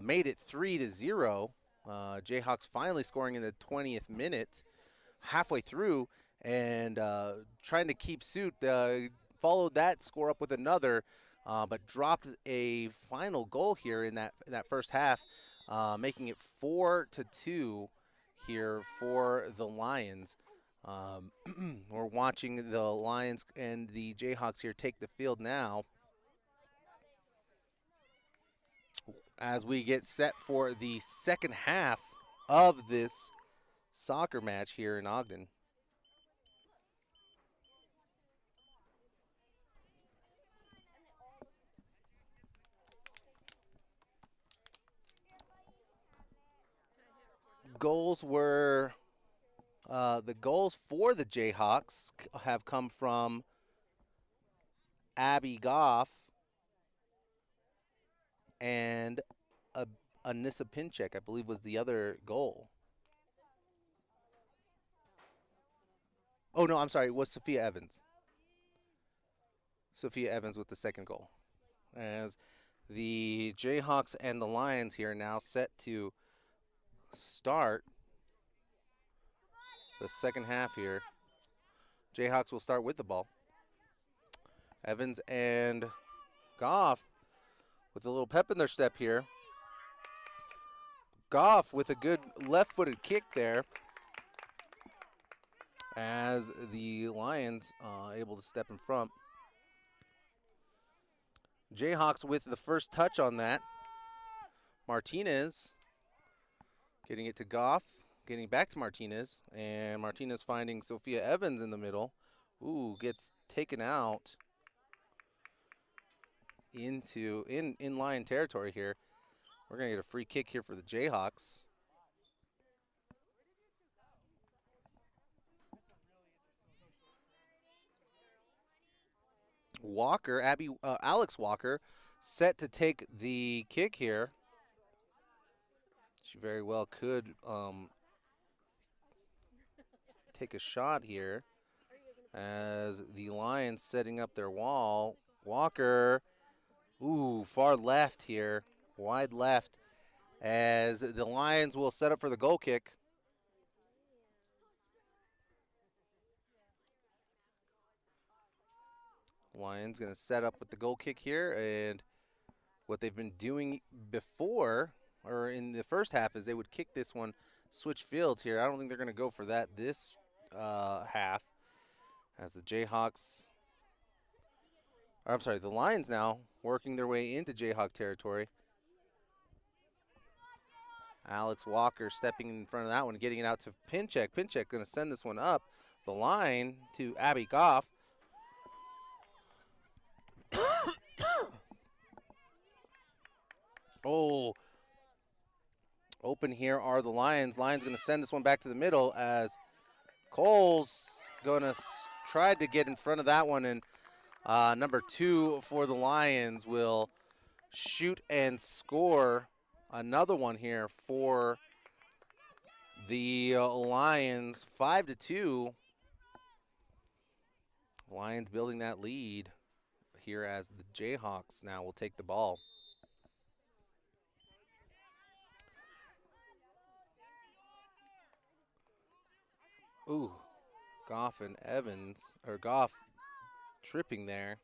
Speaker 1: made it 3-0. Jayhawks finally scoring in the 20th minute, halfway through, and trying to keep suit. Followed that score up with another, but dropped a final goal here in that first half, making it 4-2 here for the Lions. We're watching the Lions and the Jayhawks here take the field now as we get set for the second half of this soccer match here in Ogden. Goals were the goals for the Jayhawks have come from Abby Goff and Anissa Pinchek, I believe, was the other goal. Oh, no, I'm sorry. It was Sophia Evans. Sophia Evans with the second goal. As the Jayhawks and the Lions here now set to start the second half here. Jayhawks will start with the ball. Evans and Goff with a little pep in their step here. Goff with a good left-footed kick there as the Lions able to step in front. Jayhawks with the first touch on that. Martinez getting it to Goff, getting back to Martinez, and Martinez finding Sophia Evans in the middle. Ooh, gets taken out into in Lion territory here. We're going to get a free kick here for the Jayhawks. Walker, Alex Walker, set to take the kick here. She very well could take a shot here as the Lions setting up their wall. Walker, ooh, far left here, wide left, as the Lions will set up for the goal kick. Lions going to set up with the goal kick here, and what they've been doing before, or in the first half, is they would kick this one, switch fields here. I don't think they're going to go for that this half, as the Jayhawks, or I'm sorry, the Lions now working their way into Jayhawk territory. Alex Walker stepping in front of that one, getting it out to Pinchek. Pinchek going to send this one up the line to Abby Goff. Oh, open here are the Lions. Lions going to send this one back to the middle as Cole's going to try to get in front of that one, and number 2 for the Lions will shoot and score another one here for the Lions, 5-2. Lions building that lead here as the Jayhawks now will take the ball. Ooh, Goff and Evans, or Goff tripping there.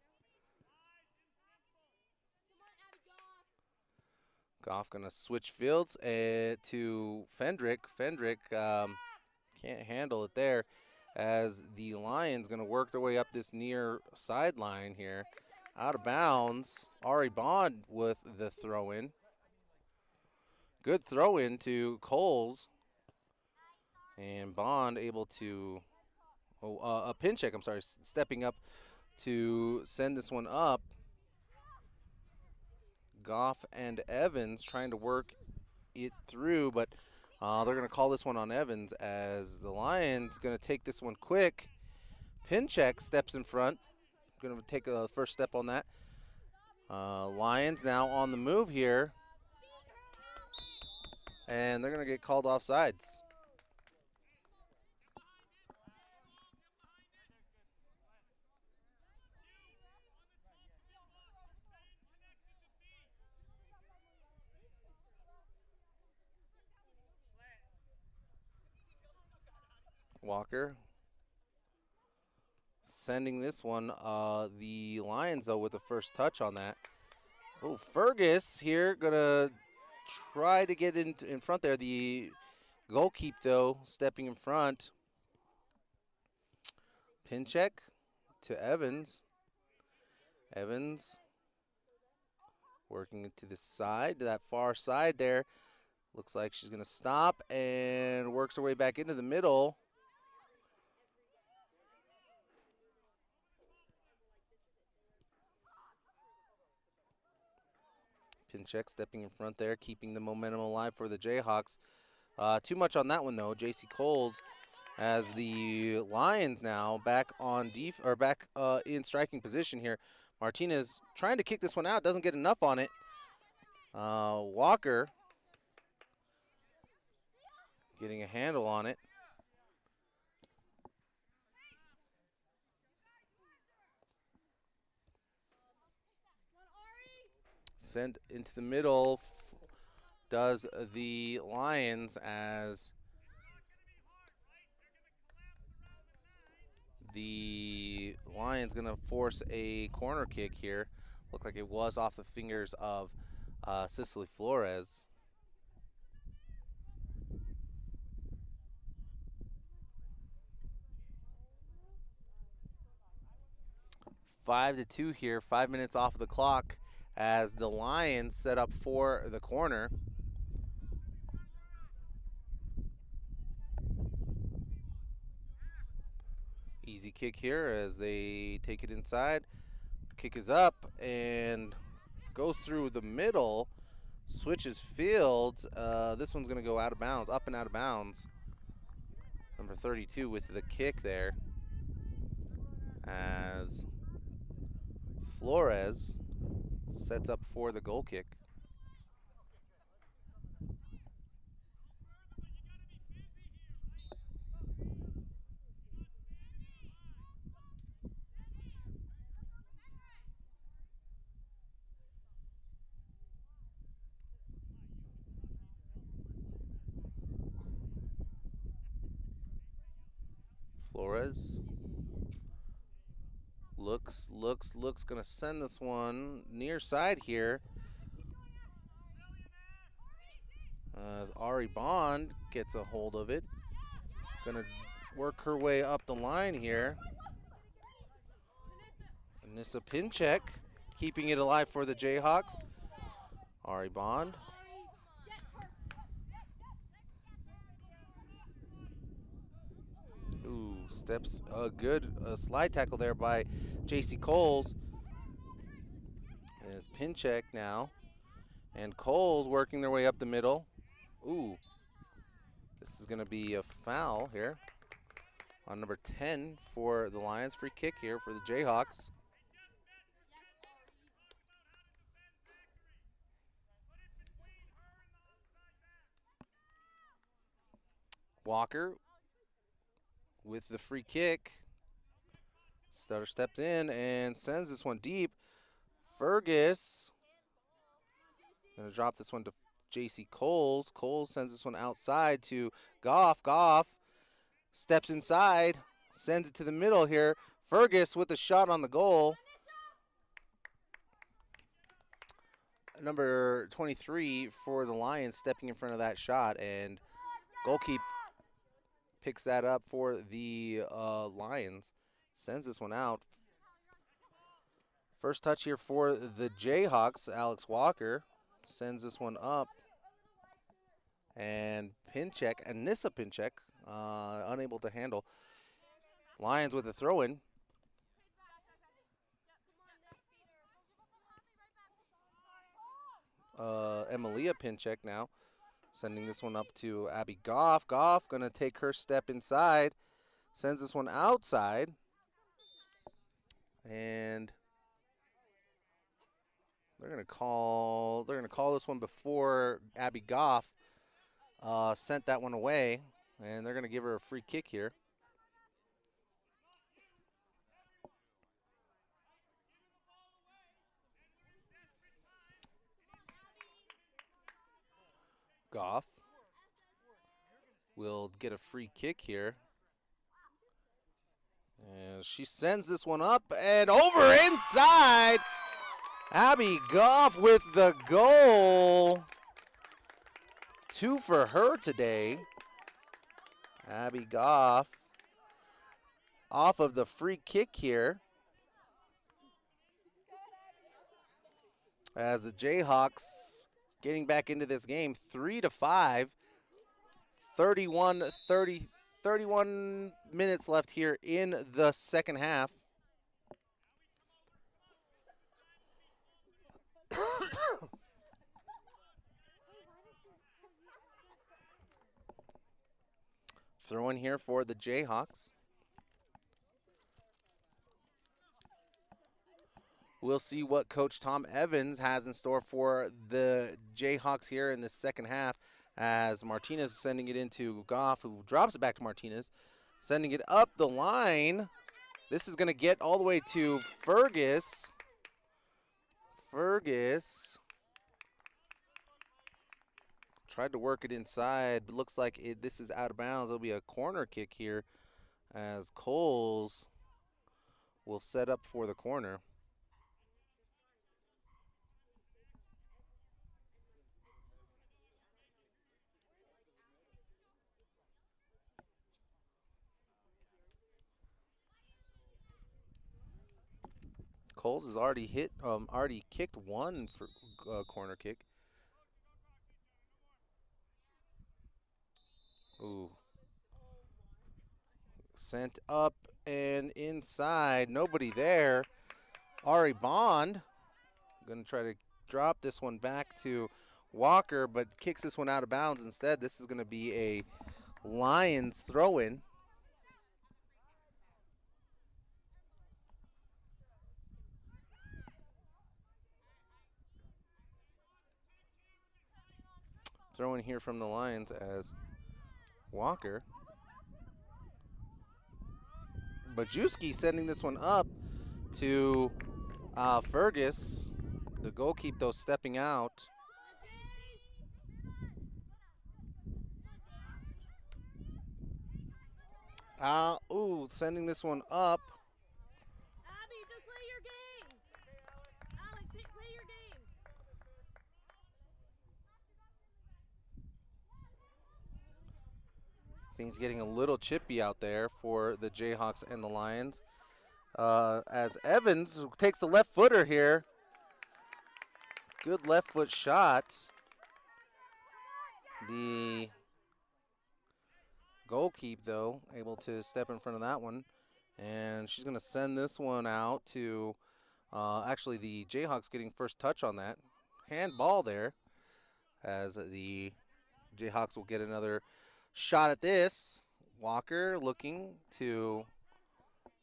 Speaker 1: Goff gonna switch fields to Fendrick. Fendrick can't handle it there as the Lions gonna work their way up this near sideline here. Out of bounds, Ari Bond with the throw-in. Good throw-in to Coles. And Bond able to, Pinchek, I'm sorry, stepping up to send this one up. Goff and Evans trying to work it through, but they're going to call this one on Evans as the Lions going to take this one quick. Pincheck steps in front. Going to take a first step on that. Lions now on the move here. And they're going to get called offsides. Walker sending this one. The Lions, though, with the first touch on that. Oh, Fergus here going to try to get in front there. The goalkeep, though, stepping in front. Pincheck to Evans. Evans working to the side, to that far side there. Looks like she's going to stop and works her way back into the middle. Pincheck stepping in front there, keeping the momentum alive for the Jayhawks. Too much on that one, though. J.C. Coles as the Lions now back on back in striking position here. Martinez trying to kick this one out, doesn't get enough on it. Walker getting a handle on it. Sent into the middle does the Lions as the Lions going to force a corner kick here. Looked like it was off the fingers of Cicely Flores. Five to 2 here, 5 minutes off of the clock as the Lions set up for the corner. Easy kick here as they take it inside. Kick is up and goes through the middle, switches fields. This one's going to go out of bounds, up and out of bounds. Number 32 with the kick there as Flores sets up for the goal kick. Flores looks, gonna send this one near side here. As Ari Bond gets a hold of it. Gonna work her way up the line here. Anissa Pincheck keeping it alive for the Jayhawks. Ari Bond. Ooh, steps a good slide tackle there by J.C. Coles. Is Pincheck now. And Coles working their way up the middle. Ooh. This is going to be a foul here on number 10 for the Lions. Free kick here for the Jayhawks. Walker with the free kick. Stutter steps in and sends this one deep. Fergus going to drop this one to J.C. Coles. Coles sends this one outside to Goff. Goff steps inside, sends it to the middle here. Fergus with the shot on the goal. Number 23 for the Lions stepping in front of that shot, and goalkeeper picks that up for the Lions. Sends this one out. First touch here for the Jayhawks. Alex Walker sends this one up. And Pincheck, Anissa Pincheck, unable to handle. Lions with a throw-in. Emilia Pinchek now. Sending this one up to Abby Goff. Goff going to take her step inside. Sends this one outside. And they're going to call this one before Abby Goff sent that one away. And they're going to give her a free kick here. Goff will get a free kick here. And she sends this one up and over inside. Abby Goff with the goal. 2 for her today. Abby Goff off of the free kick here. As the Jayhawks getting back into this game, 3-5. 31 minutes left here in the second half. Throw in here for the Jayhawks. We'll see what Coach Tom Evans has in store for the Jayhawks here in the second half, as Martinez is sending it into Goff, who drops it back to Martinez, sending it up the line. This is going to get all the way to Fergus. Fergus tried to work it inside, but looks like this is out of bounds. It'll be a corner kick here, as Coles will set up for the corner. Coles has already kicked one for corner kick. Ooh. Sent up and inside. Nobody there. Ari Bond going to try to drop this one back to Walker, but kicks this one out of bounds instead. This is going to be a Lions throw-in. Throw in here from the Lions as Walker. Bajewski sending this one up to Fergus. The goalkeeper, though, stepping out. Sending this one up.
Speaker 3: Abby, just play your game. Alex, play your game.
Speaker 1: Things getting a little chippy out there for the Jayhawks and the Lions. As Evans takes the left footer here. Good left foot shot. The goalkeeper, though, able to step in front of that one. And she's going to send this one out to, actually the Jayhawks getting first touch on that. Handball there, as the Jayhawks will get another shot at this. Walker looking to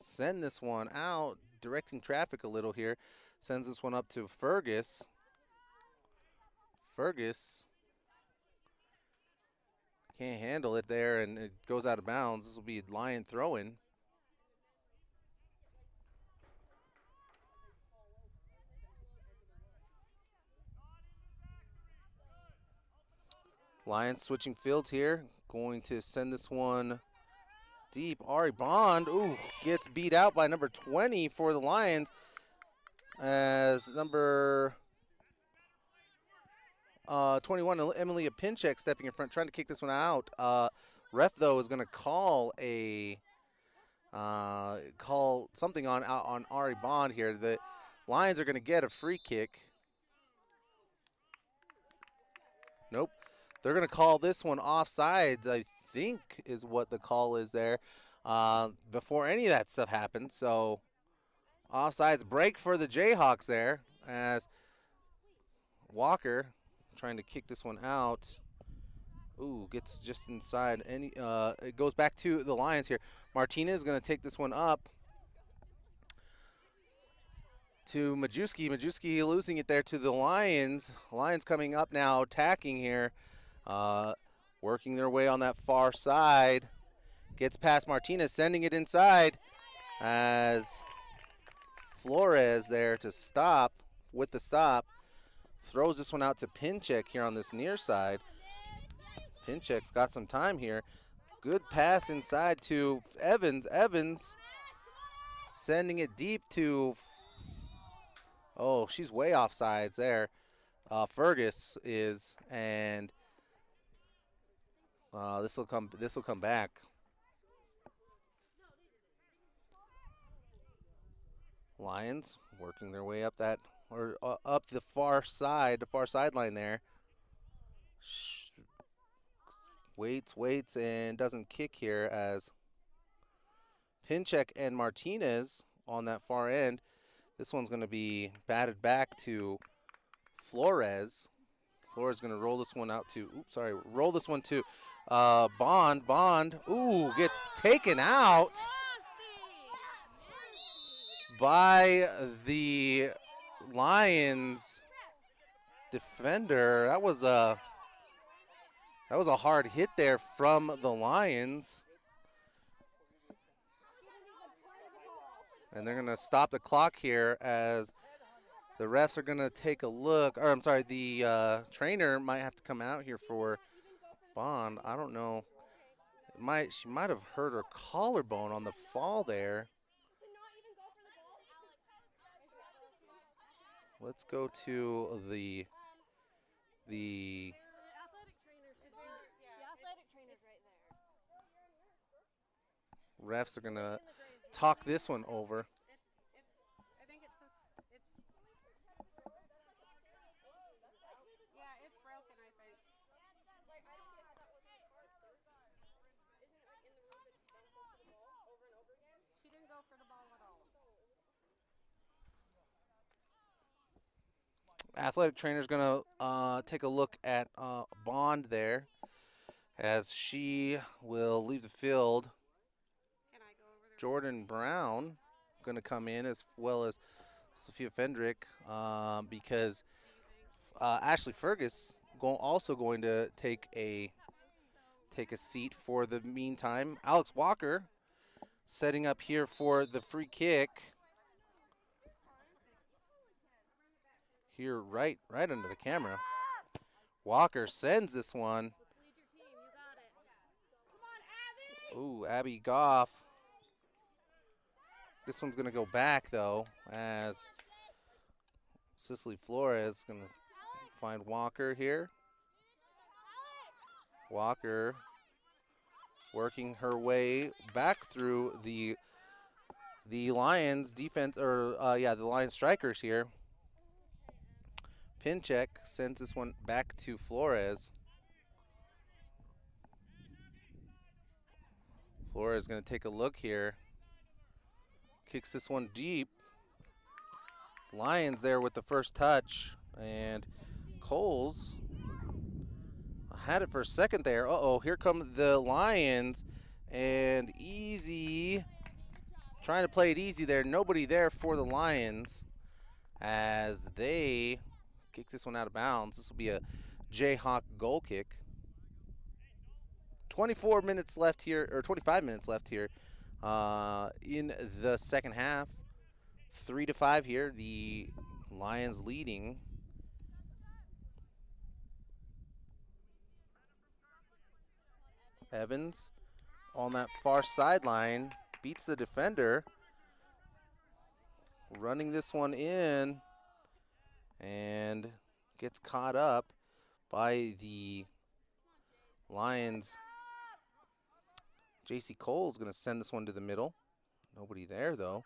Speaker 1: send this one out, directing traffic a little here. Sends this one up to Fergus. Fergus can't handle it there, and it goes out of bounds. This will be a Lion throw-in. Lions switching fields here. Going to send this one deep. Ari Bond, gets beat out by number 20 for the Lions, as number 21, Emilia Pinchek, stepping in front, trying to kick this one out. Ref, though, is going to call something on Ari Bond here. The Lions are going to get a free kick. Nope. They're going to call this one offsides, I think is what the call is there, before any of that stuff happened. So offsides break for the Jayhawks there, as Walker trying to kick this one out. Ooh, gets just inside. It goes back to the Lions here. Martinez is going to take this one up to Majewski. Majewski losing it there to the Lions. Lions coming up now, attacking here. Working their way on that far side. Gets past Martinez, sending it inside as Flores there to stop with the stop. Throws this one out to Pinchek here on this near side. Pinchek's got some time here. Good pass inside to Evans. Evans sending it deep to, oh, she's way off sides there. Fergus is, and this will come back. Lions working their way up that, or up the far sideline there. Waits, and doesn't kick here as Pinchek and Martinez on that far end. This one's going to be batted back to Flores. Flores going to roll this one out to, roll this one to Bond. Bond, ooh, gets taken out by the Lions defender. That was a hard hit there from the Lions. And they're going to stop the clock here as the refs are going to take a look. Or, I'm sorry, the trainer might have to come out here for Bond. I don't know. She might have hurt her collarbone on the fall there. Let's go to the refs are going to talk this one over.
Speaker 4: I think it's broken, I think. She didn't go for the ball at all.
Speaker 1: Athletic trainer's going to take a look at Bond there as she will leave the field.
Speaker 4: Can I go over there?
Speaker 1: Jordan Brown going to come in as well as Sophia Fendrick because Ashley Fergus also going to take a seat for the meantime. Alex Walker setting up here for the free kick. Here right under the camera. Walker sends this one. Ooh, Abby Goff. This one's going to go back, though, as Cicely Flores is going to find Walker here. Walker working her way back through the Lions defense, or the Lions strikers here. Pinchek sends this one back to Flores. Flores is going to take a look here. Kicks this one deep. Lions there with the first touch. And Coles had it for a second there. Uh-oh, here come the Lions. And easy. Trying to play it easy there. Nobody there for the Lions as they kick this one out of bounds. This will be a Jayhawk goal kick. 25 minutes left here in the second half. 3-5 here. The Lions leading. Evans on that far sideline beats the defender. Running this one in and gets caught up by the Lions. J.C. Cole's going to send this one to the middle. Nobody there, though.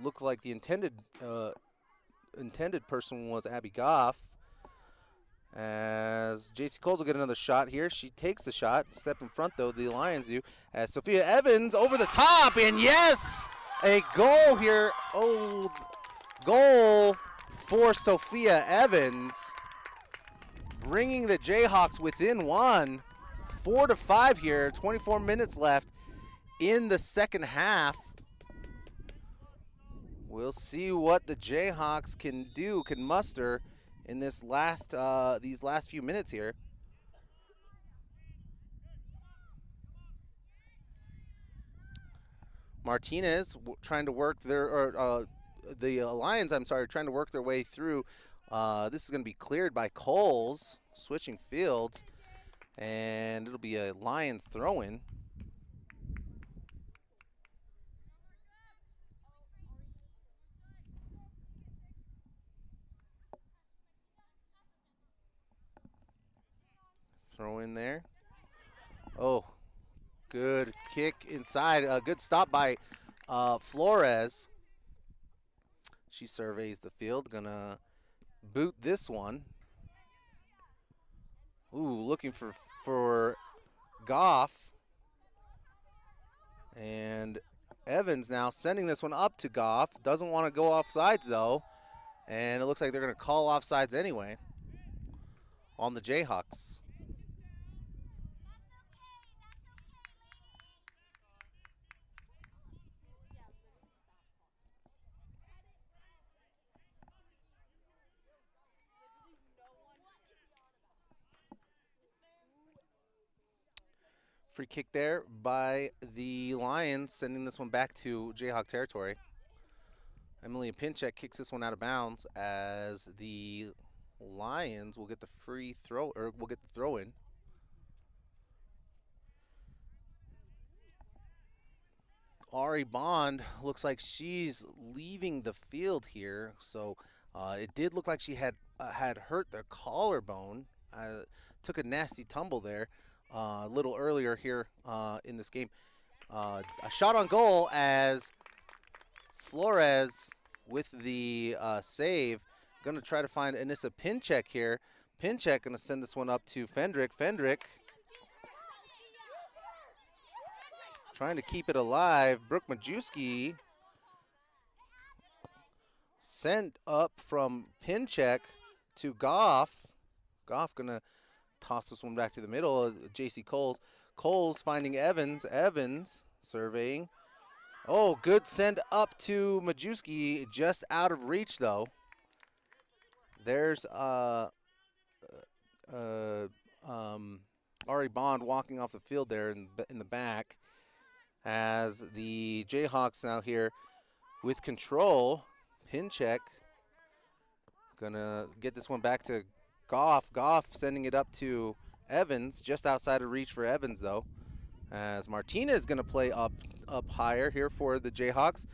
Speaker 1: Looked like the intended person was Abby Goff. As J.C. Cole's will get another shot here. She takes the shot. Step in front, though, the Lions do. As Sophia Evans over the top. And, yes, a goal here. Oh, goal for Sophia Evans. bringing the Jayhawks within one. 4-5 here, 24 minutes left in the second half. We'll see what the Jayhawks can do, can muster in this these last few minutes here. Martinez trying to work the Lions, trying to work their way through. This is going to be cleared by Coles, switching fields, and it'll be a Lions throw-in. Throw in there. Oh, good kick inside. A good stop by Flores. She surveys the field. Gonna boot this one. Ooh, looking for Goff. And Evans now sending this one up to Goff. Doesn't want to go off sides though. And it looks like they're going to call off sides anyway on the Jayhawks. Free kick there by the Lions, sending this one back to Jayhawk territory. Emily Pinchek kicks this one out of bounds as the Lions will get the free throw, or will get the throw in. Ari Bond looks like she's leaving the field here, so it did look like she had hurt their collarbone. Took a nasty tumble there. A little earlier here in this game. A shot on goal as Flores with the save. Going to try to find Anissa Pinchek here. Pinchek going to send this one up to Fendrick. Fendrick trying to keep it alive. Brooke Majewski sent up from Pinchek to Goff. Goff going to toss this one back to the middle. J.C. Coles. Coles finding Evans. Evans surveying. Oh, good send up to Majewski. Just out of reach, though. There's Ari Bond walking off the field there in the back as the Jayhawks now here with control. Pinchek gonna get this one back to Goff. Goff sending it up to Evans, just outside of reach for Evans though. As Martinez gonna play up higher here for the Jayhawks.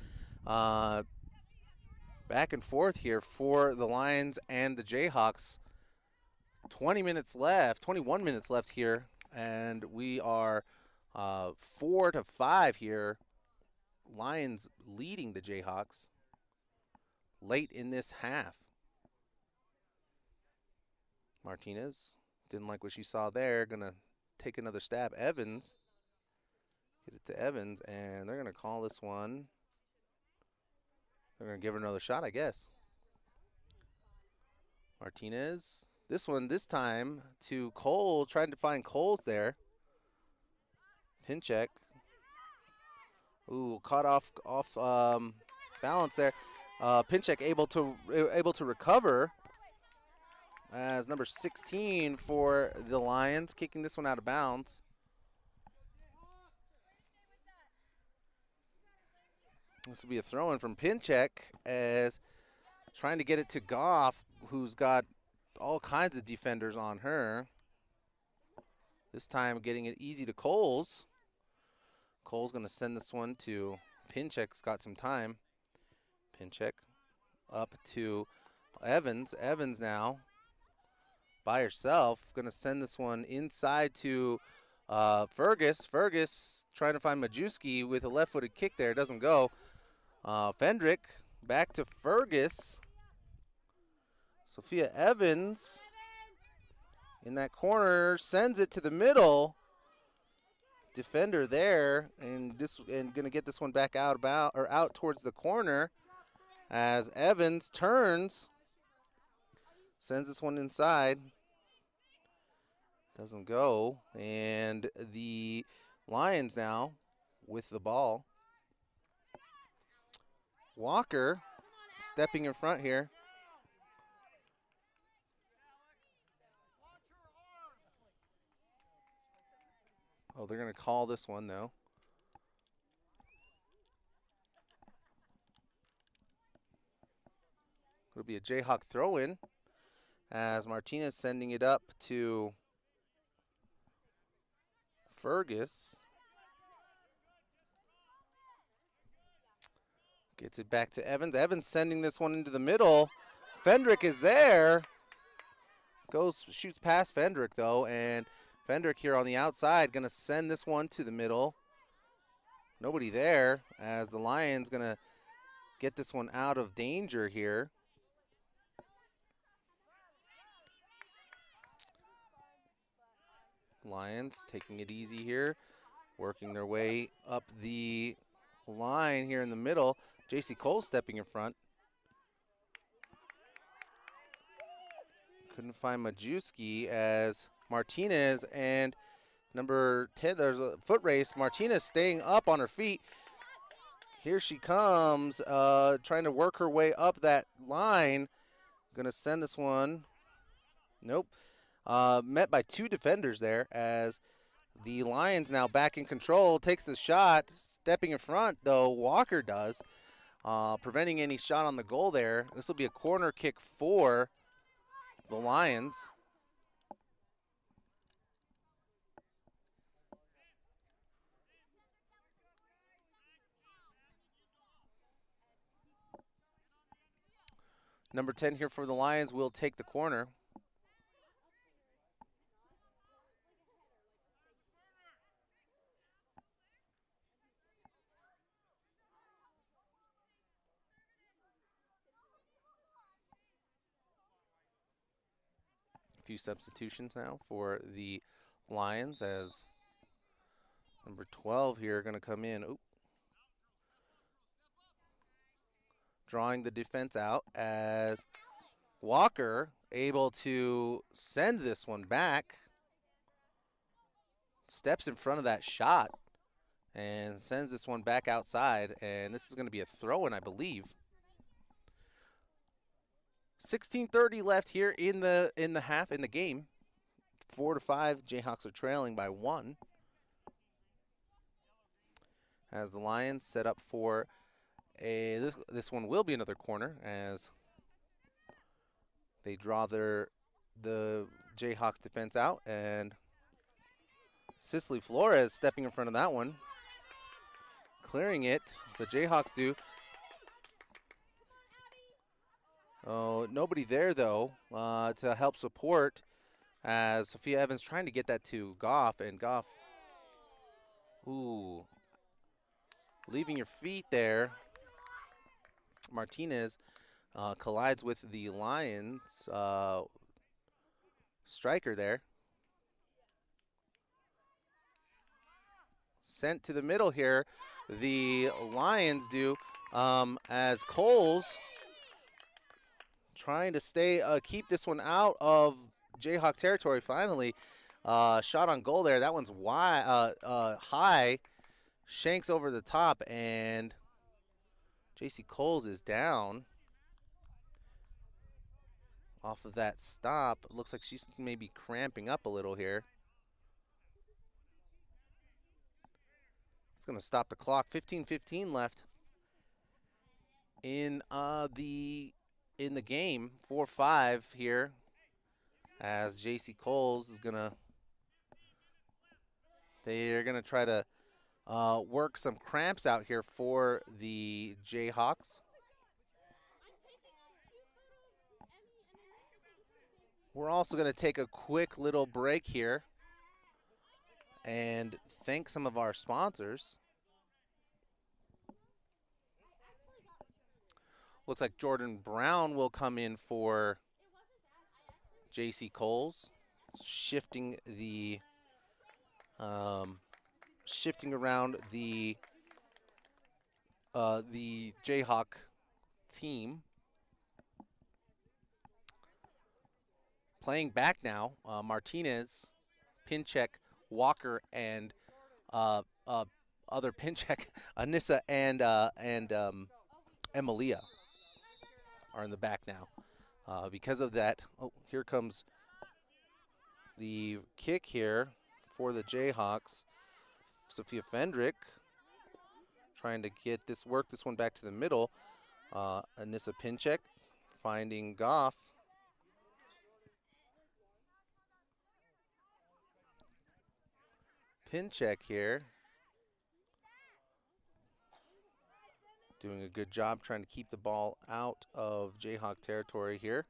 Speaker 1: Back and forth here for the Lions and the Jayhawks. 21 minutes left here, and we are 4-5 here. Lions leading the Jayhawks late in this half. Martinez didn't like what she saw there. Gonna take another stab. Evans. Get it to Evans, and they're gonna call this one. They're gonna give her another shot, I guess. Martinez. This time to Cole, trying to find Coles there. Pinchek. Ooh, caught off balance there. Pinchek able to recover. As number 16 for the Lions, kicking this one out of bounds. This will be a throw-in from Pinchek as trying to get it to Goff, who's got all kinds of defenders on her. This time getting it easy to Coles. Cole's going to send this one to Pinchek's got some time. Pinchek up to Evans. Evans now by herself. Going to send this one inside to Fergus. Fergus trying to find Majewski with a left-footed kick there. Doesn't go. Fendrick back to Fergus. Sophia Evans in that corner sends it to the middle. Defender there, and going to get this one back out towards the corner as Evans turns, sends this one inside. Doesn't go. And the Lions now with the ball. Walker stepping in front here. Oh, they're going to call this one, though. It'll be a Jayhawk throw-in as Martinez sending it up to Fergus. Gets it back to Evans. Evans sending this one into the middle. Fendrick is there. Shoots past Fendrick, though, and Fendrick here on the outside going to send this one to the middle. Nobody there as the Lions going to get this one out of danger here. Lions taking it easy here, working their way up the line here in the middle. J.C. Cole stepping in front. Couldn't find Majewski as Martinez and number 10, there's a foot race. Martinez staying up on her feet. Here she comes, trying to work her way up that line. Gonna send this one. Nope. Met by two defenders there as the Lions now back in control. Takes the shot, stepping in front, though Walker does. Preventing any shot on the goal there. This will be a corner kick for the Lions. Number 10 here for the Lions will take the corner. A few substitutions now for the Lions as number 12 here going to come in. Oop. Drawing the defense out as Walker able to send this one back. Steps in front of that shot and sends this one back outside, and this is going to be a throw-in, I believe. 16:30 left here in the half in the game. 4-5, Jayhawks are trailing by 1. As the Lions set up for this one will be another corner as they draw the Jayhawks defense out, and Cicely Flores stepping in front of that one, clearing it. The Jayhawks do. Oh, nobody there, though, to help support as Sophia Evans trying to get that to Goff, and Goff, ooh, leaving your feet there. Martinez collides with the Lions striker there. Sent to the middle here, the Lions do, as Coles trying to keep this one out of Jayhawk territory. Finally, shot on goal there. That one's high, shanks over the top, and J.C. Coles is down off of that stop. It looks like she's maybe cramping up a little here. It's going to stop the clock. 15:15 left in the game. 4-5 here as J.C. Coles is they're gonna try to work some cramps out here for the Jayhawks. We're also going to take a quick little break here and thank some of our sponsors. Looks like Jordan Brown will come in for J.C. Coles, shifting around the Jayhawk team. Playing back now, Martinez Pincheck, Walker, and uh, uh, other Pincheck, Anissa and Emilia are in the back now. Because of that, oh, here comes the kick here for the Jayhawks. Sophia Fendrick trying to work this one back to the middle. Anissa Pincheck finding Goff. Pincheck here doing a good job trying to keep the ball out of Jayhawk territory here.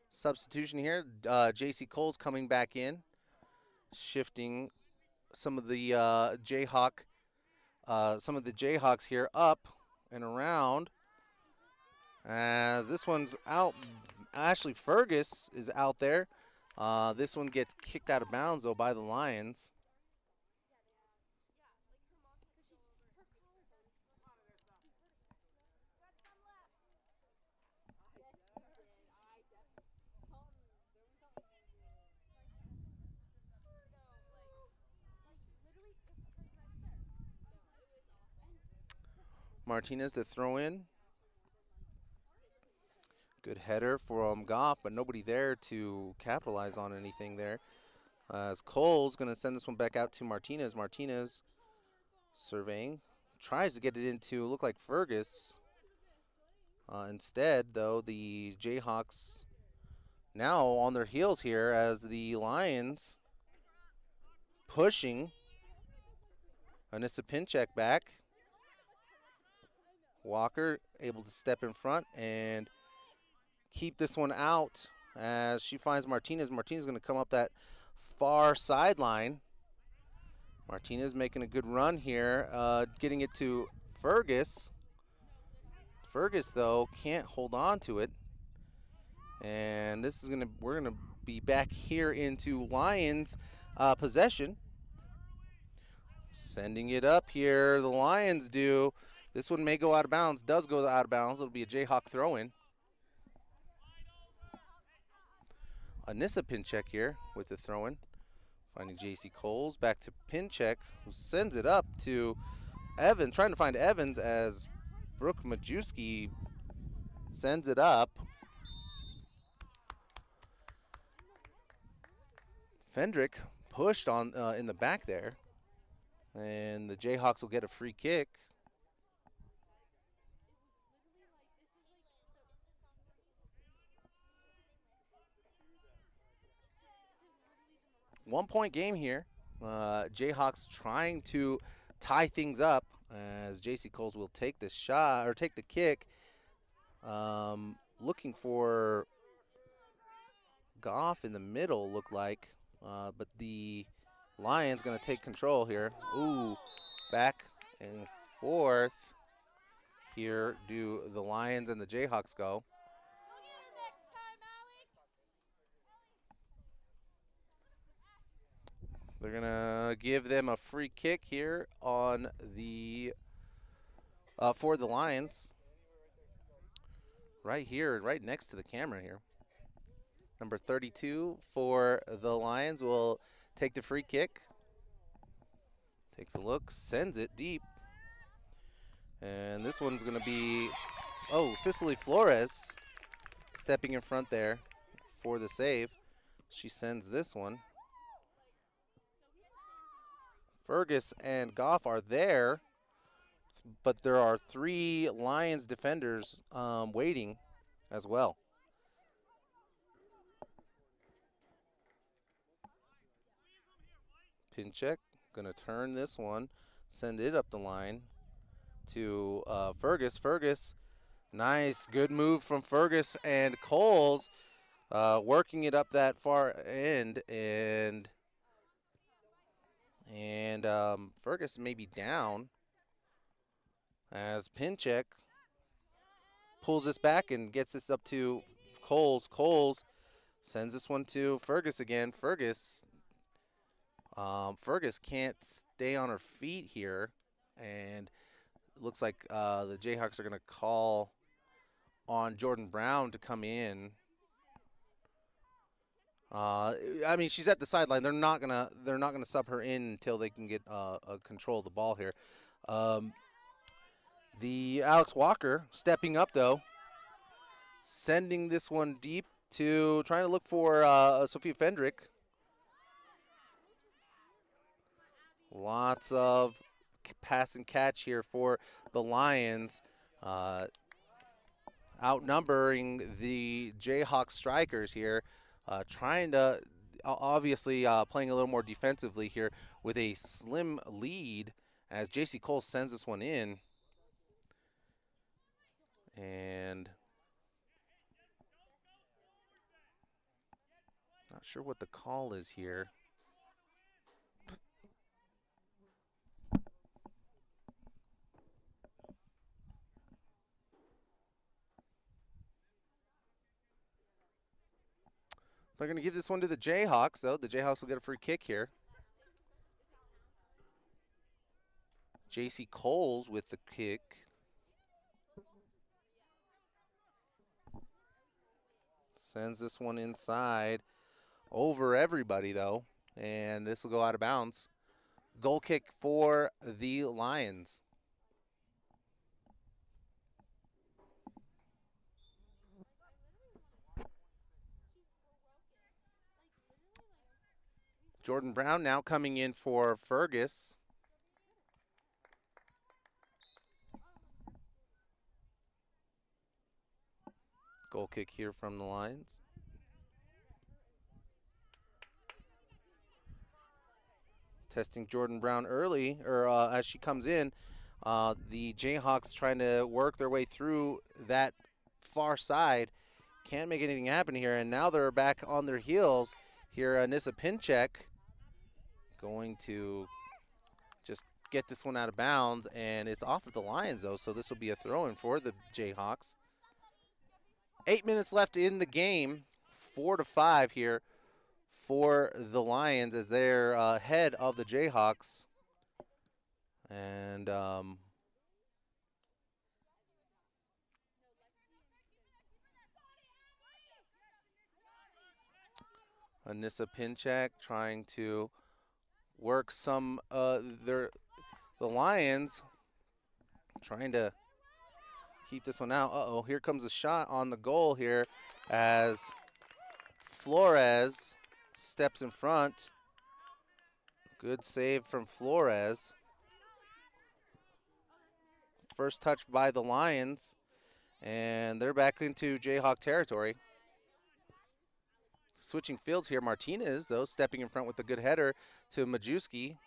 Speaker 1: Substitution here. J.C. Cole's coming back in, shifting some of the Jayhawks here up and around. As this one's out, Ashley Fergus is out there. This one gets kicked out of bounds though by the Lions. Martinez to throw in. Good header from Goff, but nobody there to capitalize on anything there. As Cole's going to send this one back out to Martinez. Martinez surveying. Tries to get it into, look like Fergus. Instead, though, the Jayhawks now on their heels here as the Lions pushing. Anissa Pincheck back. Walker able to step in front and keep this one out as she finds Martinez. Martinez is going to come up that far sideline. Martinez making a good run here, getting it to Fergus. Fergus, though, can't hold on to it. And this is we're gonna be back here into Lions possession. Sending it up here, the Lions do. This one may go out of bounds, does go out of bounds. It'll be a Jayhawk throw-in. Anissa Pincheck here with the throw-in. Finding J.C. Coles, back to Pincheck, who sends it up to Evans, trying to find Evans as Brooke Majewski sends it up. Fendrick pushed on in the back there, and the Jayhawks will get a free kick. One-point game here. Jayhawks trying to tie things up as J.C. Coles will take the shot or take the kick. Looking for Goff in the middle, looked like, but the Lions going to take control here. Ooh, back and forth. Here do the Lions and the Jayhawks go. They're going to give them a free kick here on the for the Lions. Right here, right next to the camera here. Number 32 for the Lions will take the free kick. Takes a look, sends it deep. And this one's going to be, Cicely Flores stepping in front there for the save. She sends this one. Fergus and Goff are there, but there are 3 Lions defenders waiting as well. Pincheck going to turn this one, send it up the line to Fergus. Fergus, nice, good move from Fergus and Coles, working it up that far end, and Fergus may be down as Pincheck pulls this back and gets this up to Coles. Coles sends this one to Fergus again. Fergus can't stay on her feet here, and looks like the Jayhawks are going to call on Jordan Brown to come in. I mean, she's at the sideline. They're not gonna sub her in until they can get control of the ball here. The Alex Walker stepping up though, sending this one deep to trying to look for Sophia Fendrick. Lots of pass and catch here for the Lions, outnumbering the Jayhawk strikers here. Trying to, obviously playing a little more defensively here with a slim lead as J.C. Cole sends this one in. And not sure what the call is here. They're going to give this one to the Jayhawks, though. The Jayhawks will get a free kick here. J.C. Coles with the kick. Sends this one inside over everybody, though. And this will go out of bounds. Goal kick for the Lions. Jordan Brown now coming in for Fergus. Goal kick here from the Lions. Testing Jordan Brown early, or as she comes in. The Jayhawks trying to work their way through that far side. Can't make anything happen here, and now they're back on their heels. Here, Anissa Pinchek going to just get this one out of bounds, and it's off of the Lions, though, so this will be a throw-in for the Jayhawks. 8 minutes left in the game, 4-5 here for the Lions as they're ahead of the Jayhawks. And Anissa Pinchak trying to work some the Lions trying to keep this one out. Uh-oh, here comes a shot on the goal here as Flores steps in front. Good save from Flores. First touch by the Lions, and they're back into Jayhawk territory. Switching fields here, Martinez, though, stepping in front with a good header to Majewski.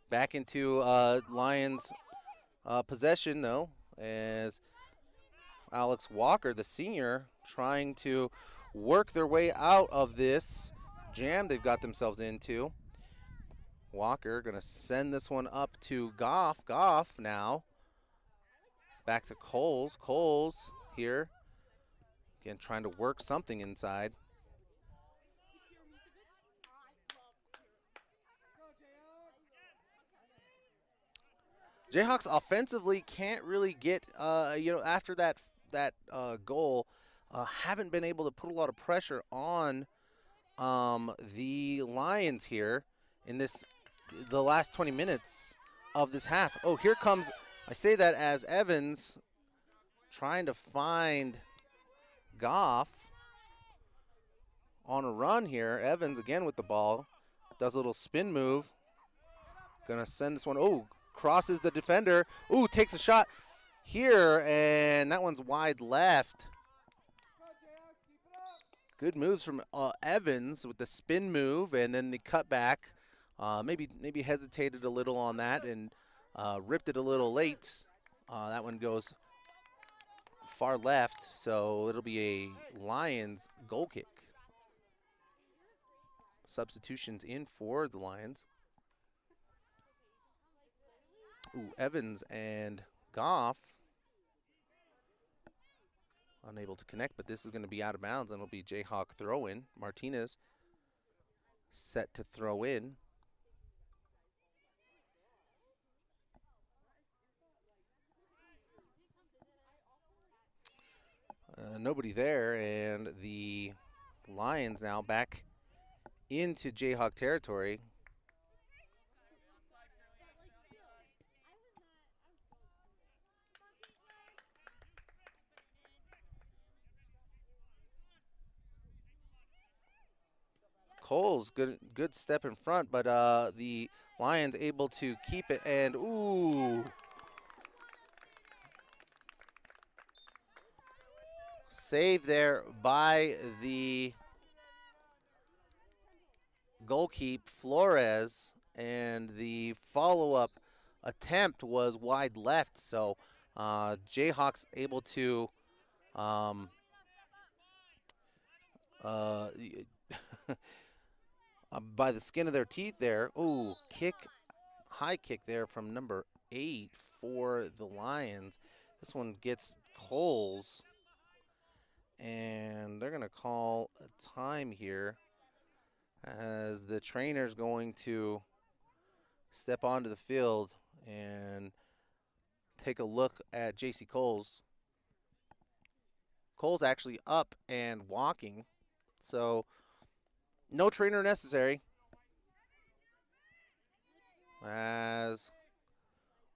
Speaker 1: Back into Lions possession, though, as Alex Walker, the senior, trying to work their way out of this jam they've got themselves into. Walker going to send this one up to Goff. Goff now. Back to Coles. Coles here. Again, trying to work something inside. Jayhawks offensively can't really get, after that goal, haven't been able to put a lot of pressure on the Lions here in the last 20 minutes of this half. Oh, here comes, I say that as Evans trying to find Goff on a run here. Evans again with the ball, does a little spin move. Gonna send this one, oh, crosses the defender. Ooh, takes a shot here, and that one's wide left. Good moves from Evans with the spin move and then the cutback. Maybe hesitated a little on that and ripped it a little late. That one goes far left, so it'll be a Lions goal kick. Substitutions in for the Lions. Ooh, Evans and Goff unable to connect, but this is going to be out of bounds, and it'll be Jayhawk throw-in. Martinez set to throw in. Nobody there, and the Lions now back into Jayhawk territory. Cole's good step in front, but the Lions able to keep it, and ooh. Save there by the goalkeeper Flores, and the follow-up attempt was wide left, so Jayhawks able to uh, by the skin of their teeth there. Ooh, high kick there from number 8 for the Lions. This one gets Coles, and they're going to call a time here as the trainer's going to step onto the field and take a look at J.C. Coles. Cole's actually up and walking, so no trainer necessary. As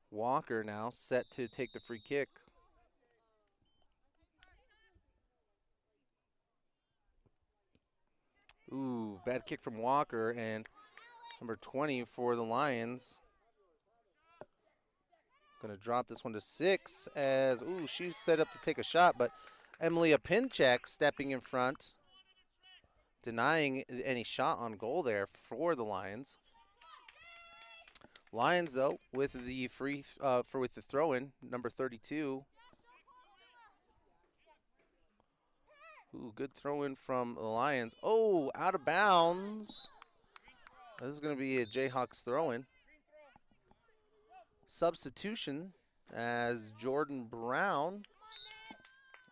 Speaker 1: Walker now set to take the free kick. Ooh, bad kick from Walker, and number 20 for the Lions. Gonna drop this one to 6 as, ooh, she's set up to take a shot, but Emilia Pinchek stepping in front, denying any shot on goal there for the Lions. Lions, though, with the with the throw-in, number 32. Ooh, good throw-in from the Lions. Oh, out of bounds. This is going to be a Jayhawks throw-in. Substitution as Jordan Brown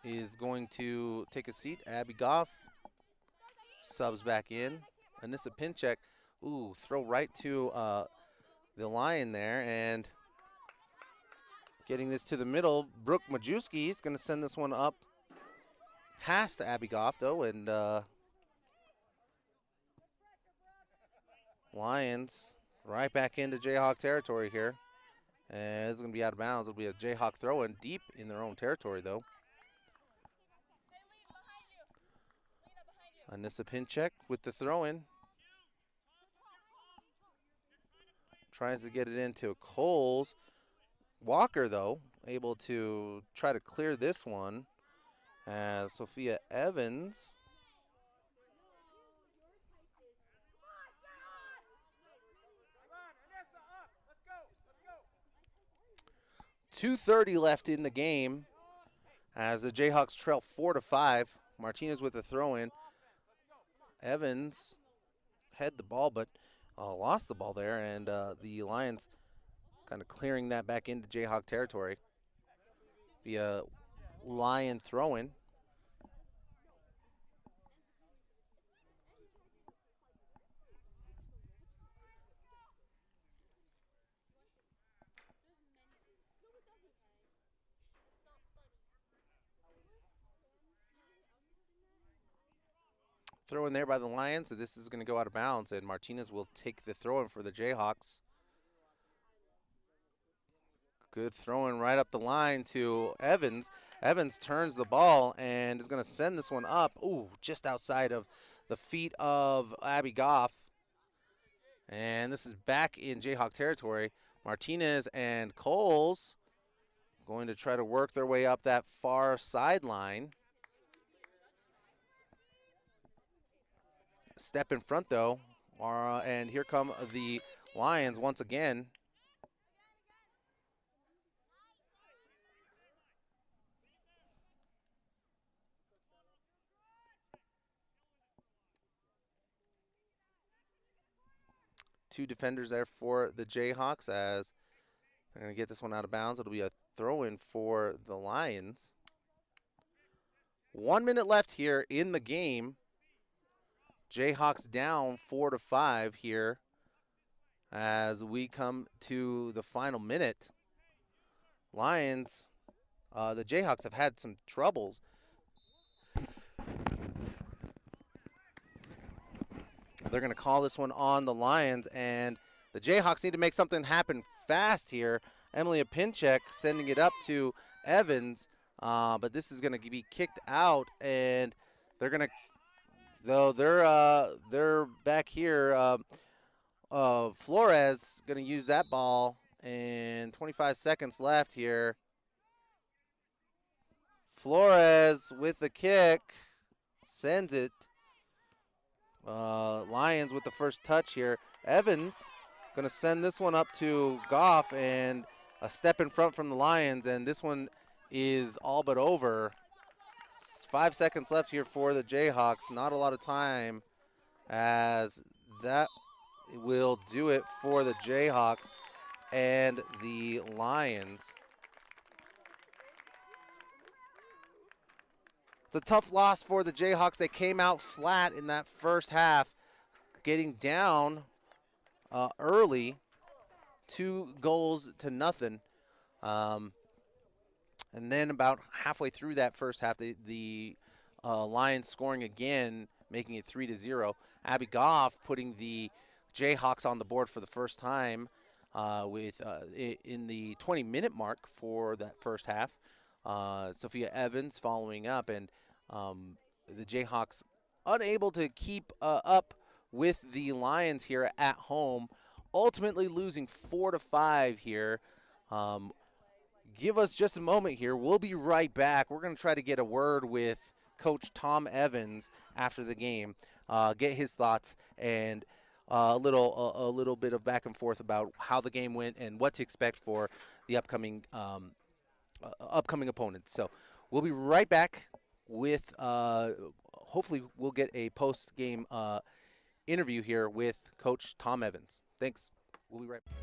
Speaker 1: is going to take a seat. Abby Goff subs back in. Anissa Pinchek, ooh, throw right to the Lion there, and getting this to the middle. Brooke Majewski is going to send this one up past Abby Goff, though, and Lions right back into Jayhawk territory here. And it's going to be out of bounds. It'll be a Jayhawk throw-in deep in their own territory, though. Anissa Pinchek with the throw-in. Tries to get it into Coles. Walker, though, able to try to clear this one as Sophia Evans 2:30 left in the game as the Jayhawks trail 4-5. Martinez with the throw-in. Evans had the ball, but lost the ball there, and the Lions kind of clearing that back into Jayhawk territory via Lion throw-in. Throw in there by the Lions. So this is going to go out of bounds, and Martinez will take the throw in for the Jayhawks. Good throwing right up the line to Evans. Evans turns the ball and is going to send this one up. Ooh, just outside of the feet of Abby Goff. And this is back in Jayhawk territory. Martinez and Coles going to try to work their way up that far sideline. Step in front, though, and here come the Lions once again. Two defenders there for the Jayhawks as they're going to get this one out of bounds. It'll be a throw-in for the Lions. 1 minute left here in the game. Jayhawks down 4-5 here as we come to the final minute. Lions, the Jayhawks have had some troubles They're going to call this one on the Lions, and the Jayhawks need to make something happen fast here. Emily Pinchek sending it up to Evans, but this is going to be kicked out, and they're going to, though they're back here. Flores going to use that ball, and 25 seconds left here. Flores with the kick, sends it. Lions with the first touch here. Evans going to send this one up to Goff, and a step in front from the Lions, and this one is all but over. 5 seconds left here for the Jayhawks. Not a lot of time, as that will do it for the Jayhawks and the Lions. It's a tough loss for the Jayhawks. They came out flat in that first half, getting down early, 2 goals to nothing. And then about halfway through that first half, the Lions scoring again, making it 3-0. Abby Goff putting the Jayhawks on the board for the first time in the 20-minute mark for that first half. Sophia Evans following up, and the Jayhawks unable to keep up with the Lions here at home, ultimately losing 4-5 here. Give us just a moment here. We'll be right back. We're going to try to get a word with Coach Tom Evans after the game, get his thoughts, and a little bit of back and forth about how the game went and what to expect for the upcoming opponents. So we'll be right back with hopefully we'll get a post-game interview here with Coach Tom Evans. Thanks. We'll be right back.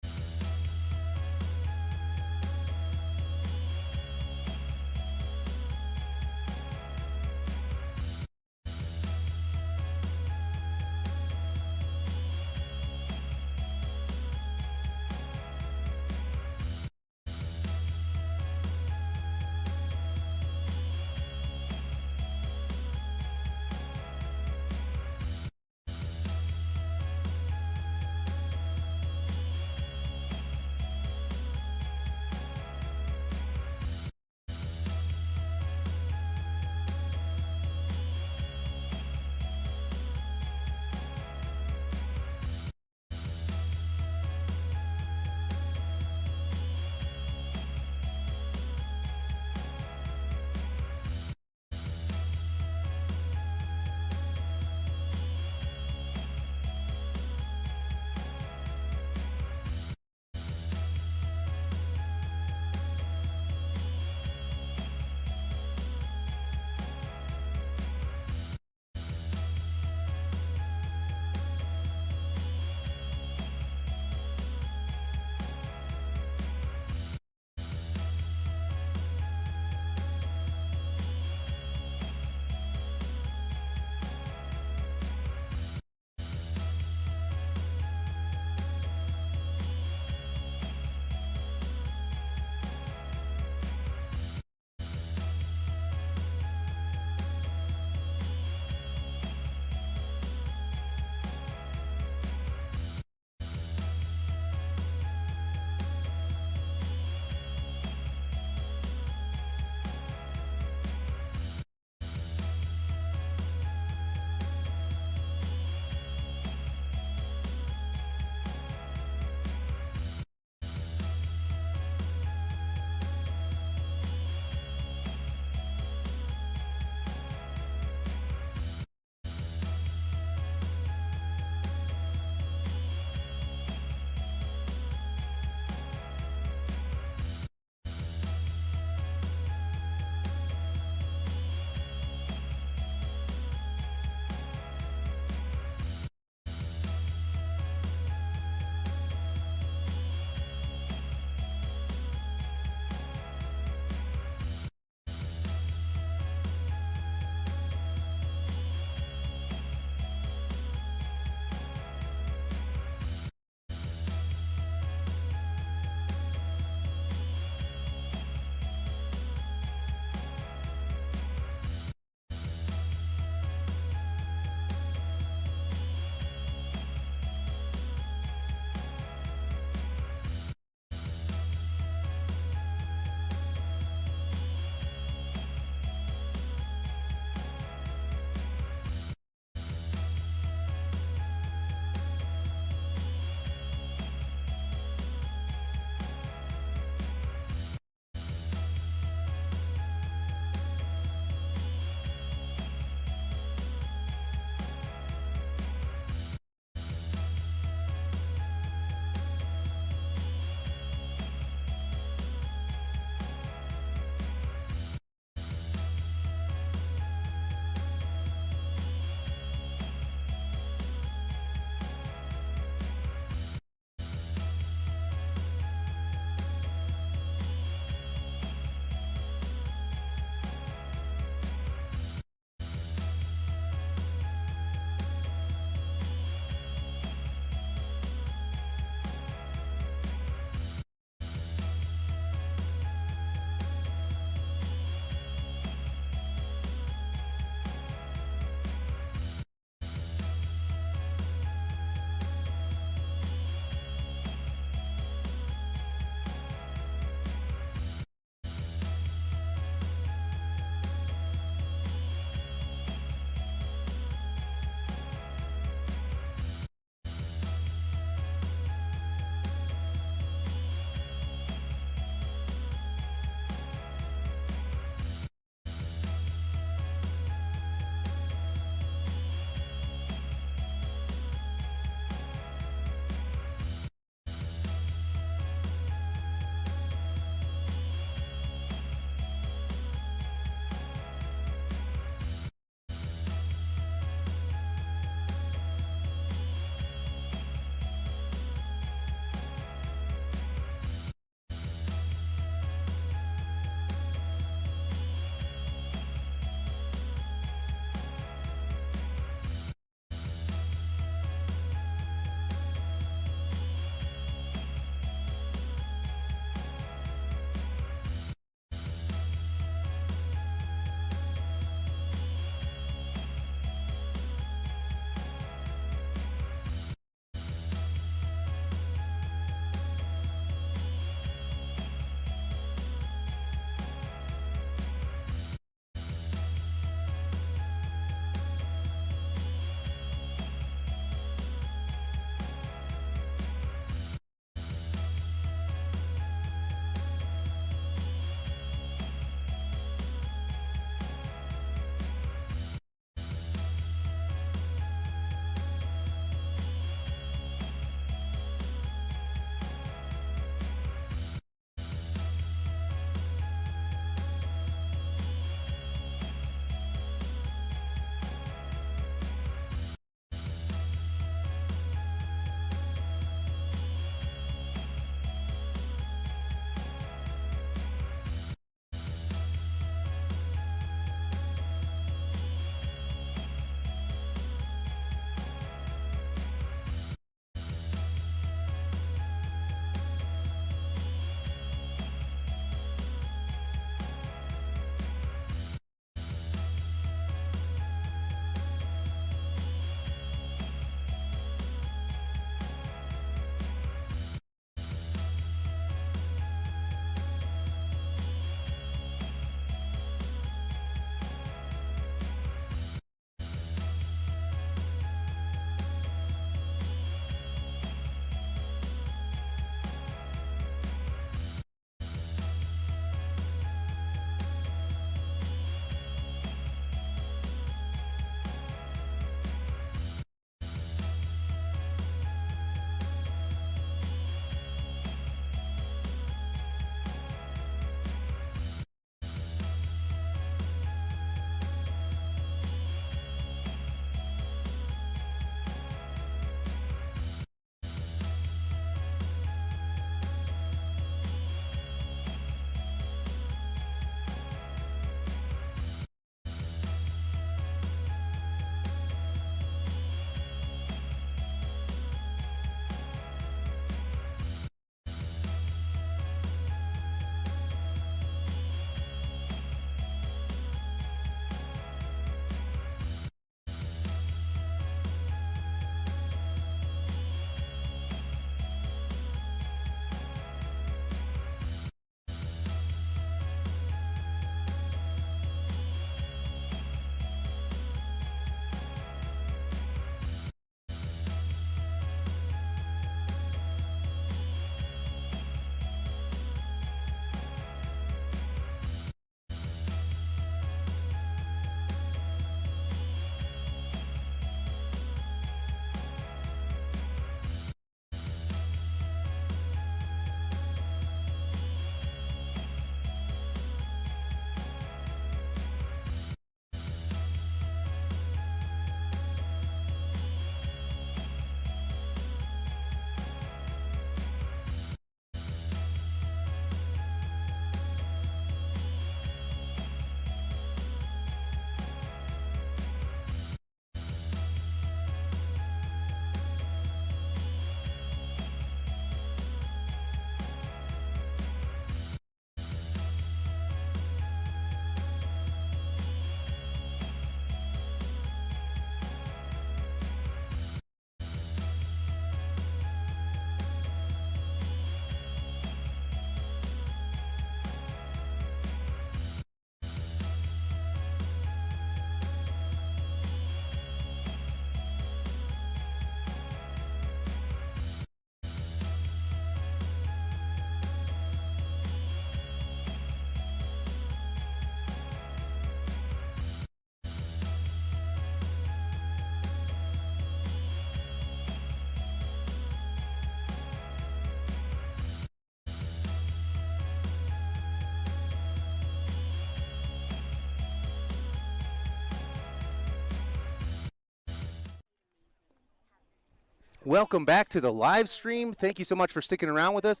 Speaker 1: Welcome back to the live stream. Thank you so much for sticking around with us.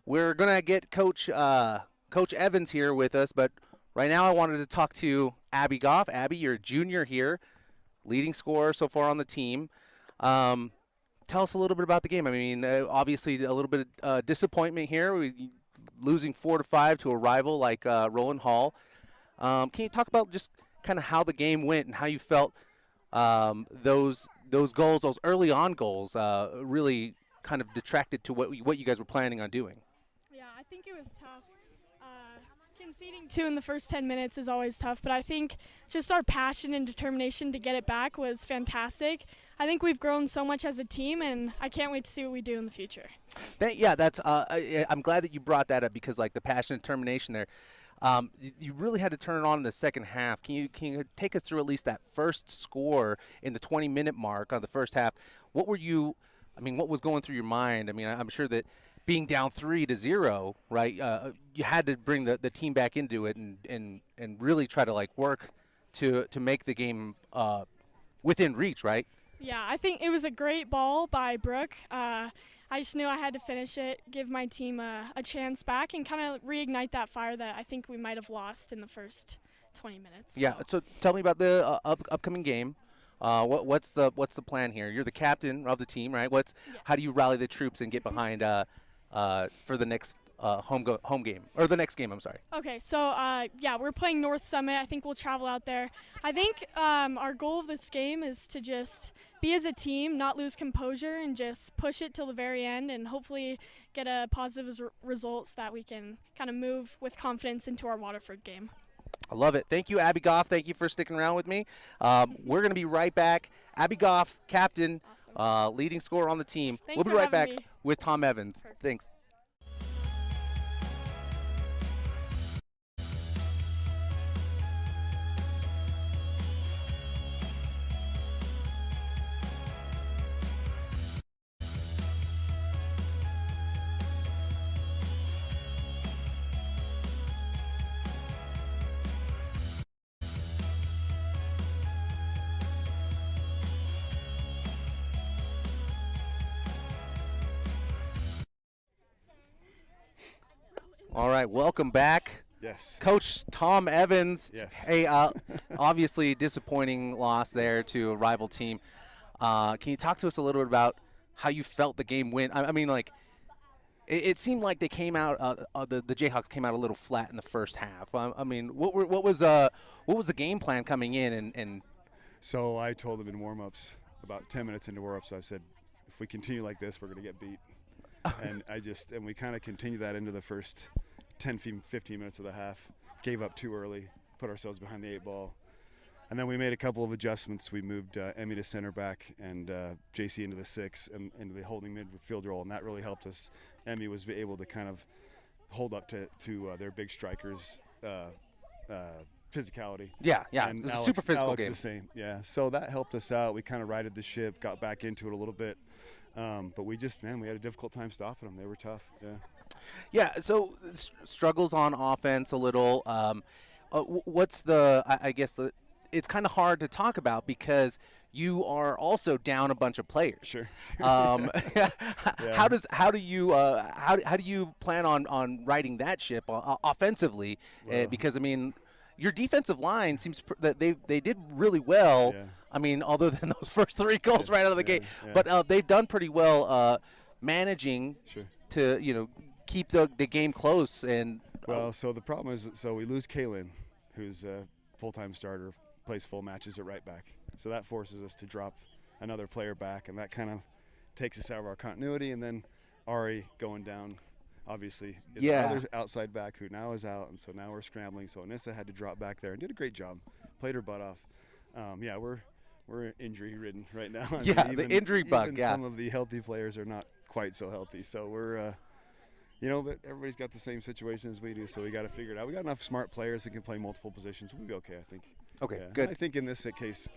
Speaker 1: We're going to get Coach Evans here with us, but right now I wanted to talk to Abby Goff. Abby, you're a junior here, leading scorer so far on the team. Tell us a little bit about the game. I mean, obviously a little bit of disappointment here, losing 4-5 to a rival like Rowland Hall. Can you talk about just kind of how the game went and how you felt those goals, those early on goals, really kind of detracted to what you guys were planning on doing?
Speaker 5: Yeah, I think it was tough. Conceding 2 in the first 10 minutes is always tough, but I think just our passion and determination to get it back was fantastic. I think we've grown so much as a team, and I can't wait to see what we do in the future. I'm glad that you brought that up because, like, the passion and determination there, you really had to turn it on in the second half. Can you take us through at least that first score in the 20-minute mark on the first half? What was going through your mind? I mean, I'm sure that being down 3-0, right, you had to bring the team back into it and really try to, like, work to make the game within reach, right? Yeah, I think it was a great ball by Brooke. I just knew I had to finish it, give my team a chance back, and kind of reignite that fire that I think we might have lost in the first 20 minutes.
Speaker 1: Yeah, so tell me about the upcoming game. What's the plan here? You're the captain of the team, right?
Speaker 5: Yes.
Speaker 1: How do you rally the troops and get behind for the next home game, or the next game, I'm sorry?
Speaker 5: Okay, so we're playing North Summit. I think we'll travel out there. I think our goal of this game is to just be as a team, not lose composure, and just push it till the very end and hopefully get a positive results that we can kind of move with confidence into our Waterford game.
Speaker 1: I love it. Thank you, Abby Goff. Thank you for sticking around with me. We're going to be right back. Abby Goff, captain,
Speaker 5: Awesome.
Speaker 1: leading scorer on the team.
Speaker 5: Thanks
Speaker 1: we'll be
Speaker 5: for
Speaker 1: right back
Speaker 5: having me.
Speaker 1: with Tom Evans.
Speaker 5: Perfect.
Speaker 1: Thanks. All right, welcome back.
Speaker 6: Yes.
Speaker 1: Coach Tom Evans.
Speaker 6: Yes.
Speaker 1: Hey, obviously disappointing loss there to a rival team. Can you talk to us a little bit about how you felt the game went? I mean, like, it seemed like they came out, the Jayhawks came out a little flat in the first half. I mean, what was the game plan coming in? And
Speaker 6: So I told them in warm-ups, about 10 minutes into warm-ups, I said, if we continue like this, we're going to get beat. And we kind of continued that into the first 10, 15 minutes of the half. Gave up too early, put ourselves behind the 8 ball. And then we made a couple of adjustments. We moved Emmy to center back and JC into the 6 and into the holding midfield role, and that really helped us. Emmy was able to kind of hold up to their big strikers' physicality.
Speaker 1: Yeah,
Speaker 6: And
Speaker 1: it was a
Speaker 6: Alex,
Speaker 1: super physical
Speaker 6: Alex
Speaker 1: game.
Speaker 6: the same, yeah. So that helped us out. We kind of righted the ship, got back into it a little bit. But we had a difficult time stopping them. They were tough, yeah.
Speaker 1: Yeah, so struggles on offense a little. What's I guess it's kind of hard to talk about because you are also down a bunch of players.
Speaker 6: Sure.
Speaker 1: Yeah.
Speaker 6: Yeah.
Speaker 1: How do you plan on riding that ship offensively?
Speaker 6: Well,
Speaker 1: Because I mean, your defensive line seems that they did really well.
Speaker 6: Yeah.
Speaker 1: I mean, other than those first 3 goals right out of the gate,
Speaker 6: yeah.
Speaker 1: but they've done pretty well managing
Speaker 6: Sure.
Speaker 1: to keep the game close. And
Speaker 6: Well, so the problem is, we lose Kaylin, who's a full-time starter, plays full matches at right back. So that forces us to drop another player back, and that kind of takes us out of our continuity. And then Ari going down, obviously, is another outside back who now is out, and so now we're scrambling. So Anissa had to drop back there and did a great job, played her butt off. We're injury-ridden right now.
Speaker 1: The injury bug.
Speaker 6: Even some of the healthy players are not quite so healthy. So we're, but everybody's got the same situation as we do. So we got to figure it out. We got enough smart players that can play multiple positions. We'll be okay, I think.
Speaker 1: Okay,
Speaker 6: Yeah.
Speaker 1: good.
Speaker 6: And I think in this case,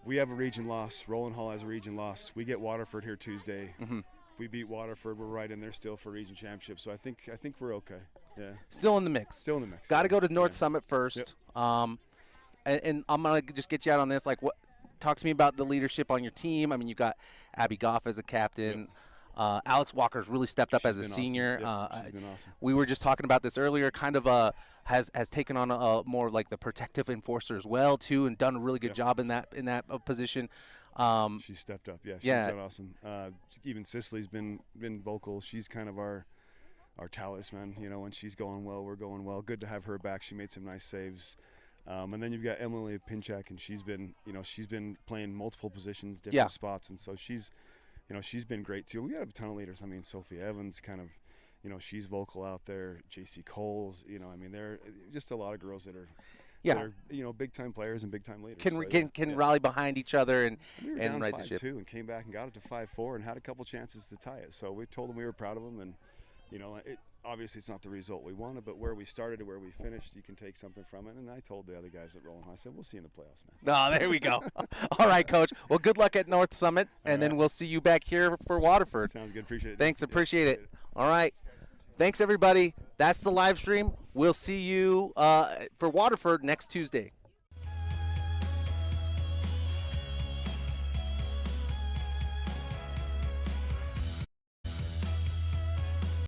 Speaker 6: we have a region loss. Rowland Hall has a region loss. We get Waterford here Tuesday.
Speaker 1: Mm-hmm.
Speaker 6: If we beat Waterford, we're right in there still for region championship. So I think we're okay. Yeah.
Speaker 1: Still in the mix.
Speaker 6: Still in the mix.
Speaker 1: Got to go to North
Speaker 6: Yeah.
Speaker 1: Summit first.
Speaker 6: Yep.
Speaker 1: And I'm gonna just get you out on this. Like, talk to me about the leadership on your team. I mean, you got Abby Goff as a captain. Alex Walker's really stepped up as a senior.
Speaker 6: Awesome. She's been awesome.
Speaker 1: We were just talking about this earlier. Kind of has taken on a more like the protective enforcer as well too, and done a really good job in that position.
Speaker 6: She stepped up. Yeah, she's been awesome. Even Cicely's been vocal. She's kind of our talisman. You know, when she's going well, we're going well. Good to have her back. She made some nice saves. And then you've got Emily Pinchak, and she's been playing multiple positions, different spots, and so she's been great too. We have a ton of leaders. I mean, Sophie Evans, kind of, she's vocal out there. JC Coles, I mean, there are just a lot of girls that are, big time players and big time leaders.
Speaker 1: Can rally behind each other and
Speaker 6: we were
Speaker 1: and
Speaker 6: down
Speaker 1: right the ship.
Speaker 6: 5-2 and came back and got it to 5-4 and had a couple chances to tie it. So we told them we were proud of them, and obviously it's not the result we wanted, but where we started and where we finished, you can take something from it. And I told the other guys at Rowland High, I said, we'll see you in the playoffs, man.
Speaker 1: Oh, there we go. All right, Coach. Well, good luck at North Summit, and then we'll see you back here for Waterford.
Speaker 6: Sounds good. Appreciate it.
Speaker 1: Thanks. Appreciate it. All right. Thanks, everybody. That's the live stream. We'll see you for Waterford next Tuesday.